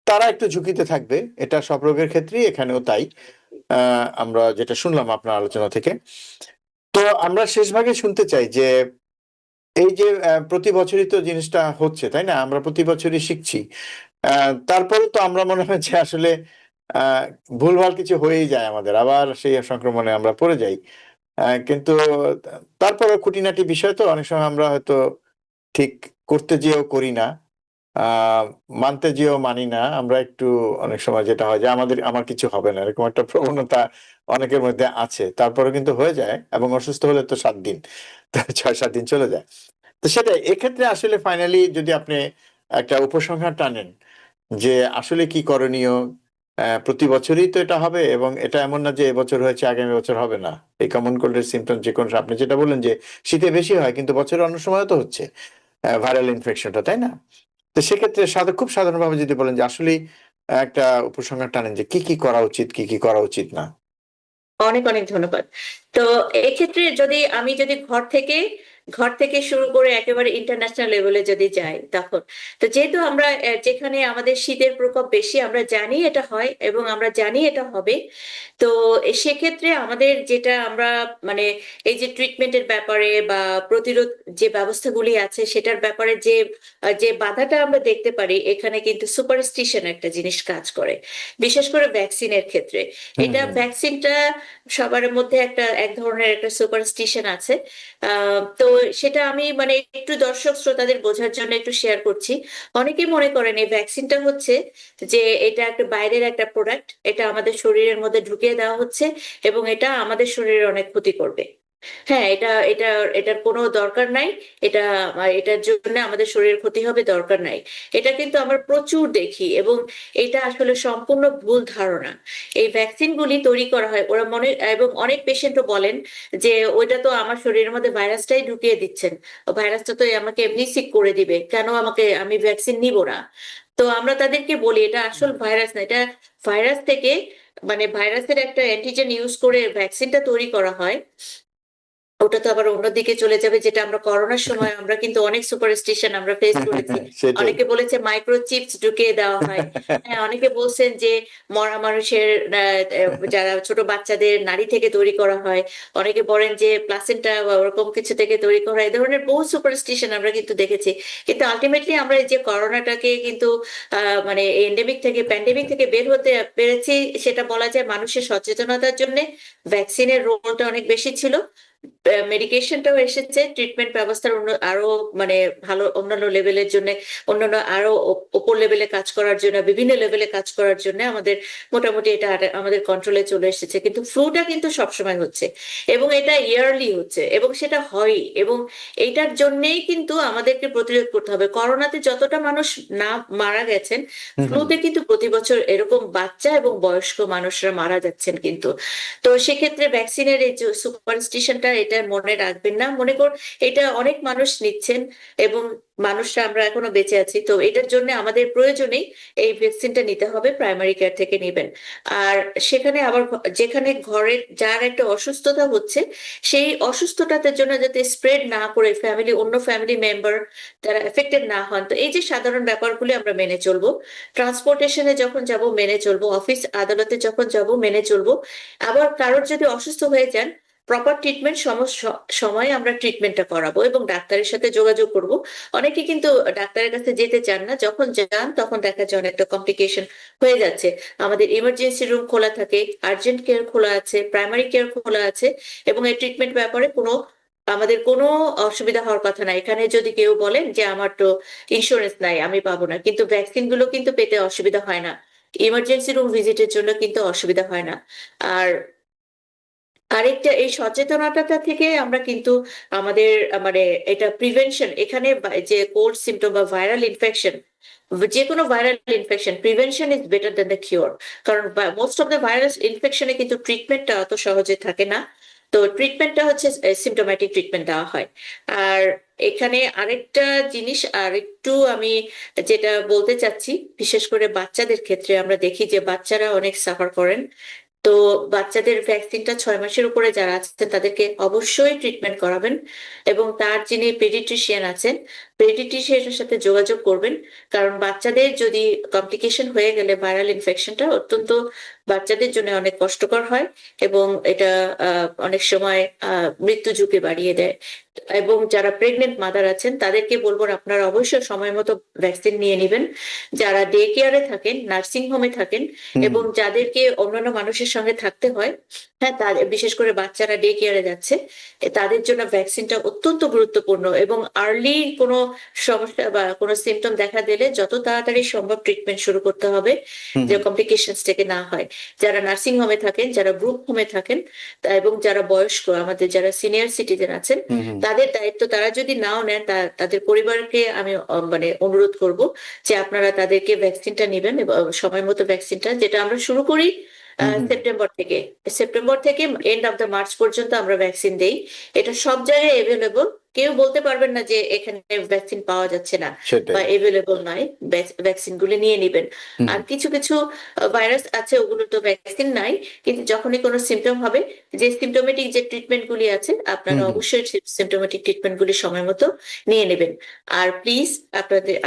তারা একটু ঝুঁকিতে থাকবে। এটা সব রোগের ক্ষেত্রেই, এখানেও তাই। আমরা যেটা শুনলাম আপনার আলোচনা থেকে। তো আমরা শেষ ভাগে শুনতে চাই যে এই যে প্রতি বছরই তো জিনিসটা হচ্ছে, তাই না? আমরা প্রতি বছরই শিখছি। তারপরেও তো আমরা মনে হয় যে আসলে আ ভুলভাল কিছু হয়েই যায় আমাদের। আবার সেই সংক্রমণে আমরা পড়ে যাই। কিন্তু তারপরেও খুঁটিনাটি বিষয় তো অনেক সময় আমরা হয়তো ঠিক করতে যেয়েও করি না। আ মানতে যেয়েও মানি না। আমরা একটু অনেক সময় যেটা হয় যে আমার কিছু হবে না। এরকম একটা প্রবণতা অনেকের মধ্যে আছে। তারপরেও কিন্তু হয়ে যায়, এবং অসুস্থ হলে তো ৭ দিন। তো ৬-৭ দিন চলে যায়। তো সেটাই। এক্ষেত্রে আসলে ফাইনালি যদি আপনি একটা উপসংহার টানেন যে আসলে কি করণীয়? প্রতি বছরই তো এটা হবে এবং এটা এমন না যে এবছর হয়েছে আগামী বছর হবে না। এই কমন কোল্ডের সিম্পটম যেকোনো আপনি যেটা বললেন যে শীতে বেশি হয় কিন্তু বছরের অন্য সময়ও তো হচ্ছে ভাইরাল ইনফেকশনটা, তাই না? তো সেক্ষেত্রে খুব সাধারণভাবে যদি বলেন যে আসলেই একটা উপসংহার টানেন যে কি করা উচিত, কি করা উচিত না? অনেক অনেক ধন্যবাদ। তো এক্ষেত্রে আমি যদি ঘর থেকে শুরু করে একেবারে ইন্টারন্যাশনাল লেভেলে যদি যাই তখন। তো যেহেতু আমরা যেখানে আমাদের শীতের প্রকোপ বেশি আমরা জানি এটা হয় এবং আমরা জানি এটা হবে। তো সেক্ষেত্রে আমাদের যেটা আমরা মানে এই যে ট্রিটমেন্টের ব্যাপারে বা প্রতিরোধ যে ব্যবস্থাগুলি আছে সেটার ব্যাপারে যে বাধাটা আমরা দেখতে পারি এখানে কিন্তু সুপারস্টিশন একটা জিনিস কাজ করে। বিশেষ করে ভ্যাকসিনের ক্ষেত্রে। হুম, এটা হুম। ভ্যাকসিনটা সবার মধ্যে এক ধরনের একটা সুপারস্টিশন আছে। তো সেটা আমি মানে একটু দর্শক শ্রোতাদের বোঝার জন্য একটু শেয়ার করছি। অনেকে মনে করেন এই ভ্যাকসিনটা হচ্ছে যে এটা একটা বাইরের একটা প্রোডাক্ট, এটা আমাদের শরীরের মধ্যে ঢুকিয়ে দেওয়া হচ্ছে এবং এটা আমাদের শরীরের অনেক ক্ষতি করবে। হ্যাঁ, এটার কোনো দরকার নাই। এটা এটার জন্য আমাদের শরীরের ক্ষতি হবে, দরকার নাই। এটা কিন্তু আমরা প্রচুর দেখি এবং এটা আসলে সম্পূর্ণ ভুল ধারণা। এই ভ্যাকসিন গুলি তৈরি করা হয় ওরা মনে এবং অনেক পেশেন্টও বলেন যে ওইটা তো আমার শরীরের মধ্যে ভাইরাসটাই ঢুকিয়ে দিচ্ছেন। ভাইরাসটা তো আমাকে এমনি সিক করে দিবে, কেন আমি ভ্যাকসিন নিব না? তো আমরা তাদেরকে বলি এটা আসল ভাইরাস না, এটা ভাইরাস থেকে মানে ভাইরাসের একটা অ্যান্টিজেন ইউজ করে ভ্যাকসিনটা তৈরি করা হয়। ওটা তো আবার অন্যদিকে চলে যাবে, যেটা আমরা করোনার সময় আমরা কিন্তু অনেক সুপারস্টিশন আমরা ফেস করেছি। সেটাই। অনেকে বলেছে মাইক্রোচিপস ঢুকিয়ে দেওয়া হয়। হ্যাঁ, অনেকে বলছেন যে মরা মানুষের যারা ছোট বাচ্চাদের নাড়ি থেকে তৈরি করা হয়। অনেকে বলেন যে প্লাসেন্টা বা ওরকম কিছু থেকে তৈরি করা হয়। এই ধরনের বহু সুপারস্টিশন আমরা কিন্তু দেখেছি। কিন্তু আলটিমেটলি আমরা এই যে করোনাটাকে কিন্তু মানে প্যান্ডেমিক থেকে বের হতে পেরেছি, সেটা বলা যায় মানুষের সচেতনতার জন্য। ভ্যাকসিনের রোলটা অনেক বেশি ছিল। মেডিকেশনটাও এসেছে ট্রিটমেন্ট ব্যবস্থার আরো মানে ভালো অন্যান্য লেভেলের জন্য, অন্যান্য আরো ওপর লেভেলে কাজ করার জন্য, বিভিন্ন লেভেলে কাজ করার জন্য আমাদের মোটামুটি এটা আমাদের কন্ট্রোলে চলে এসেছে। কিন্তু ফ্লুটা কিন্তু সবসময় হচ্ছে এবং এটা ইয়ারলি হচ্ছে এবং সেটা হয় এবং এইটার জন্যেই কিন্তু আমাদেরকে প্রতিরোধ করতে হবে। করোনাতে যতটা মানুষ না মারা গেছেন, হুম, হুম। ফ্লুতে কিন্তু প্রতি বছর এরকম বাচ্চা এবং বয়স্ক মানুষরা মারা যাচ্ছেন কিন্তু। তো সেক্ষেত্রে ভ্যাকসিনের এই যে সুপারস্টিশনটা এটা মনে রাখবেন না, মনে কর এটা অনেক মানুষ নিচ্ছেন এবং মানুষরা আমরা এখনো বেঁচে আছি, তো এটার জন্য আমাদের প্রয়োজনেই এই ভ্যাকসিনটা নিতে হবে, প্রাইমারি কেয়ার থেকে নেবেন। আর সেখানে আবার যেখানে ঘরের যার একটা অসুস্থতা হচ্ছে সেই অসুস্থতার জন্য যাতে স্প্রেড না করে অন্য ফ্যামিলি মেম্বার যারা এফেক্টেড না হন, তো এই যে সাধারণ ব্যাপারগুলি আমরা মেনে চলবো। ট্রান্সপোর্টেশনে যখন যাব মেনে চলবো, অফিস আদালতে যখন যাব মেনে চলবো। আবার কারোর যদি অসুস্থ হয়ে যান, প্রপার ট্রিটমেন্ট সময়ে আমরা ট্রিটমেন্টটা করাবো এবং ডাক্তারের সাথে যোগাযোগ করব। অনেকে কিন্তু ডাক্তারের কাছে যেতে চান না, যখন যান তখন দেখা যায় অনেকটা কমপ্লিকেশন হয়ে যাচ্ছে। আমাদের ইমার্জেন্সি রুম খোলা থাকে, আর্জেন্ট কেয়ার খোলা আছে, প্রাইমারি কেয়ার খোলা আছে এবং এই ট্রিটমেন্ট ব্যাপারে আমাদের কোনো অসুবিধা হওয়ার কথা না। এখানে যদি কেউ বলেন যে আমার তো ইন্স্যুরেন্স নাই আমি পাবো না, কিন্তু ভ্যাকসিন গুলো কিন্তু পেতে অসুবিধা হয় না। ইমার্জেন্সি রুম ভিজিটের জন্য কিন্তু অসুবিধা হয় না। আর আরেকটা এই সচেতনতাটা থেকে আমরা কিন্তু আমাদের মানে এটা প্রিভেনশন এখানে যে কোল্ড সিমটম বা ভাইরাল ইনফেকশন, যে কোনো viral infection prevention is better then the cure. কারণ মোস্ট অফ দ্য ভাইরাস ইনফেকশনে কিন্তু ট্রিটমেন্টটা অত সহজে থাকে না। তো ট্রিটমেন্টটা হচ্ছে সিমটোম্যাটিক ট্রিটমেন্ট দেওয়া হয়। আর এখানে আরেকটা জিনিস আরেকটু আমি যেটা বলতে চাচ্ছি, বিশেষ করে বাচ্চাদের ক্ষেত্রে আমরা দেখি যে বাচ্চারা অনেক সাফার করেন। তো বাচ্চাদের ভ্যাকসিনটা 6 মাসের উপরে যারা আছেন তাদেরকে অবশ্যই ট্রিটমেন্ট করাবেন এবং তার যিনি পেডিট্রিশিয়ান আছেন পেডিট্রিশিয়ানের সাথে যোগাযোগ করবেন। কারণ বাচ্চাদের যদি কমপ্লিকেশন হয়ে গেলে ভাইরাল ইনফেকশনটা অত্যন্ত বাচ্চাদের জন্য অনেক কষ্টকর হয় এবং এটা অনেক সময় মৃত্যু ঝুঁকি বাড়িয়ে দেয়। এবং যারা প্রেগনেন্ট মাদার আছেন তাদেরকে বলবো আপনারা অবশ্যই সময় মতো ভ্যাকসিন নিয়ে নেবেন। যারা ডে কেয়ারে থাকেন, নার্সিং হোমে থাকেন হুম, এবং যাদেরকে অন্যান্য মানুষের সঙ্গে থাকতে হয়, হ্যাঁ তাদের বিশেষ করে বাচ্চারা ডে কেয়ারে যাচ্ছে, তাদের জন্য ভ্যাকসিনটা অত্যন্ত গুরুত্বপূর্ণ এবং আর্লি কোনো সমস্যা বা কোনো সিমটম দেখা দিলে যত তাড়াতাড়ি সম্ভব ট্রিটমেন্ট শুরু করতে হবে, হুম, যে কমপ্লিকেশনস থেকে না হয়। যারা নার্সিং হোমে থাকেন, যারা গ্রুপ হোমে থাকেন, এবং যারা বয়স্ক, আমাদের যারা সিনিয়র সিটিজেন আছেন, হুম, হুম, তাদের দায়িত্ব তারা যদি নাও নেন, তাদের পরিবারকে আমি মানে অনুরোধ করব যে আপনারা তাদেরকে ভ্যাকসিনটা নেবেন, এবং সময় মতো ভ্যাকসিনটা, যেটা আমরা শুরু করি হুম, হুম, সেপ্টেম্বর থেকে এন্ড অফ দ্য মার্চ পর্যন্ত আমরা ভ্যাকসিন দেই। এটা সব জায়গায় এভেলেবল, কেউ বলতে পারবেন না যে এখানে ভ্যাকসিন পাওয়া যাচ্ছে না বা সেটাই। এভেলেবল নয়। ভ্যাকসিন গুলো নিয়ে নেবেন। হুম, আর কিছু কিছু ভাইরাস আছে, ওগুলো তো ভ্যাকসিন নাই, কিন্তু যখনই কোনো সিমটম হবে, যে সিমটোমেটিক যে ট্রিটমেন্ট গুলি আছে, হুম, আপনারা হুম, অবশ্যই সিমটোমেটিক ট্রিটমেন্ট গুলি সময় মতো নিয়ে নেবেন। আর প্লিজ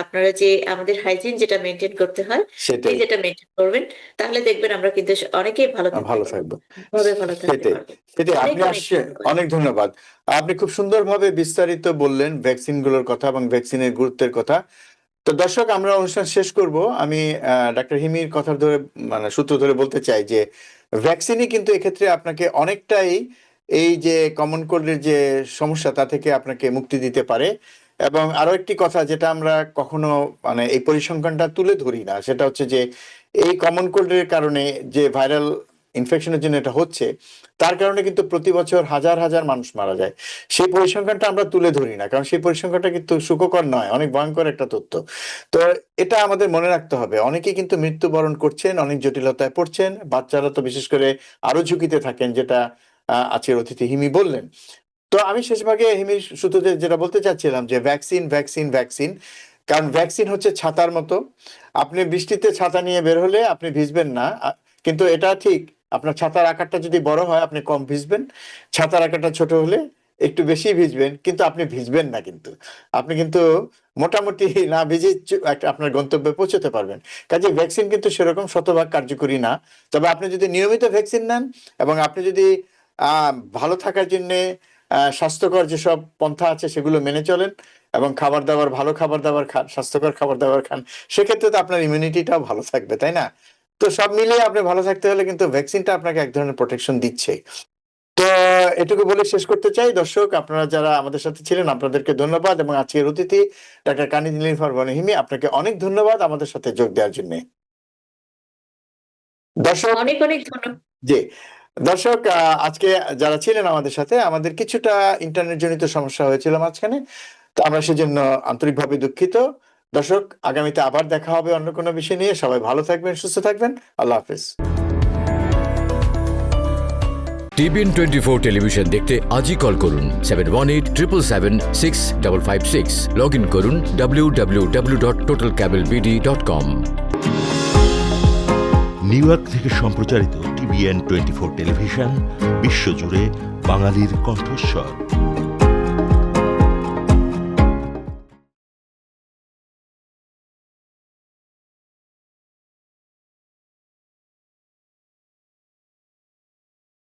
আপনারা যে আমাদের হাইজিন যেটা মেনটেন করতে হয়, সেটাই। প্লিজ এটা মেনটেন করবেন। তাহলে দেখবেন আমরা কিন্তু অনেকেই ভালো থাকতে ভালো পারবো, থাকবো। ভাবে ভালো থাকতে সেটাই, পারবো। সেটাই। অনেক আপনি অনেক ধন্যবাদ। অনেক ধন্যবাদ। আপনি খুব সুন্দরভাবে বিস্তারিত বললেন ভ্যাকসিন গুলোর কথা এবং ভ্যাকসিনের গুরুত্বের কথা। তো দর্শক, আমরা অনুষ্ঠান শেষ করব। আমি ডাক্তার হিমির কথা ধরে, মানে সূত্র ধরে বলতে চাই যে ভ্যাকসিনই কিন্তু এক্ষেত্রে আপনাকে অনেকটাই এই যে কমন কোল্ডের যে সমস্যা তা থেকে আপনাকে মুক্তি দিতে পারে। এবং আরো একটি কথা যেটা আমরা কখনো মানে এই পরিসংখ্যানটা তুলে ধরি না, সেটা হচ্ছে যে এই কমন কোল্ডের কারণে যে ভাইরাল ইনফেকশনের জন্য এটা হচ্ছে, তার কারণে কিন্তু প্রতি বছর হাজার হাজার মানুষ মারা যায়। সেই পরিসংখ্যানটা আমরা তুলে ধরি না, কারণ সেই পরিসংখ্যানটা কিন্তু সুখকর নয়, অনেক ভয়ঙ্কর একটা তথ্য। তো এটা আমাদের মনে রাখতে হবে। অনেকেই কিন্তু মৃত্যুবরণ করছেন, অনেক জটিলতায় পড়ছেন, বাচ্চারা তো বিশেষ করে আরো ঝুঁকিতে থাকেন, যেটা আজকের অতিথি হিমি বললেন। তো আমি শেষ ভাগে হিমির সূত্রে যেটা বলতে চাচ্ছিলাম যে ভ্যাকসিন, ভ্যাকসিন, ভ্যাকসিন। কারণ ভ্যাকসিন হচ্ছে ছাতার মতো। আপনি বৃষ্টিতে ছাতা নিয়ে বের হলে আপনি ভিজবেন না, কিন্তু এটা ঠিক, আপনার ছাতার আকারটা যদি বড় হয় আপনি কম ভিজবেন, ছাতার আকারটা ছোট হলে একটু বেশি ভিজবেন, কিন্তু আপনি ভিজবেন না। কিন্তু আপনি কিন্তু মোটামুটি না ভিজে একটা আপনার গন্তব্যে পৌঁছতে পারবেন। কাজে ভ্যাকসিন কিন্তু সেরকম শতভাগ কার্যকরী না। তবে আপনি যদি নিয়মিত ভ্যাকসিন নেন এবং আপনি যদি ভালো থাকার জন্য স্বাস্থ্যকর যেসব পন্থা আছে সেগুলো মেনে চলেন এবং খাবার দাবার, ভালো খাবার দাবার খান, স্বাস্থ্যকর খাবার দাবার খান, সেক্ষেত্রে তো আপনার ইমিউনিটিটাও ভালো থাকবে, তাই না? তো সব মিলিয়ে আপনি ভালো থাকতে হলে কিন্তু ভ্যাকসিনটা আপনাকে এক ধরনের প্রোটেকশন দিচ্ছে। তো এটুকু বলে শেষ করতে চাই। দর্শক, আপনারা যারা আমাদের সাথে ছিলেন আপনাদেরকে ধন্যবাদ, এবং আজকের অতিথি ডাক্তার কানিজ নীলিফার বনি হিমি, আপনাকে অনেক ধন্যবাদ আমাদের সাথে যোগ দেওয়ার জন্য। দর্শক, অনেক অনেক ধন্যবাদ। জি, দর্শক, আজকে যারা ছিলেন আমাদের সাথে, আমাদের কিছুটা ইন্টারনেট জনিত সমস্যা হয়েছিল মাঝখানে, তো আমরা সেজন্য আন্তরিকভাবে দুঃখিত। দর্শক, আগামীতে আবার দেখা হবে অন্য কোনো বিষয় নিয়ে। সবাই ভালো থাকবেন, সুস্থ থাকবেন। আল্লাহ হাফেজ। TBN 24 টেলিভিশন দেখতে আজই কল করুন 7187776556। লগ ইন করুন www.totalcablebd.com। নিউ ইয়র্ক থেকে সম্প্রচারিত TBN 24 টেলিভিশন বিশ্বজুড়ে বাঙালির কণ্ঠস্বর।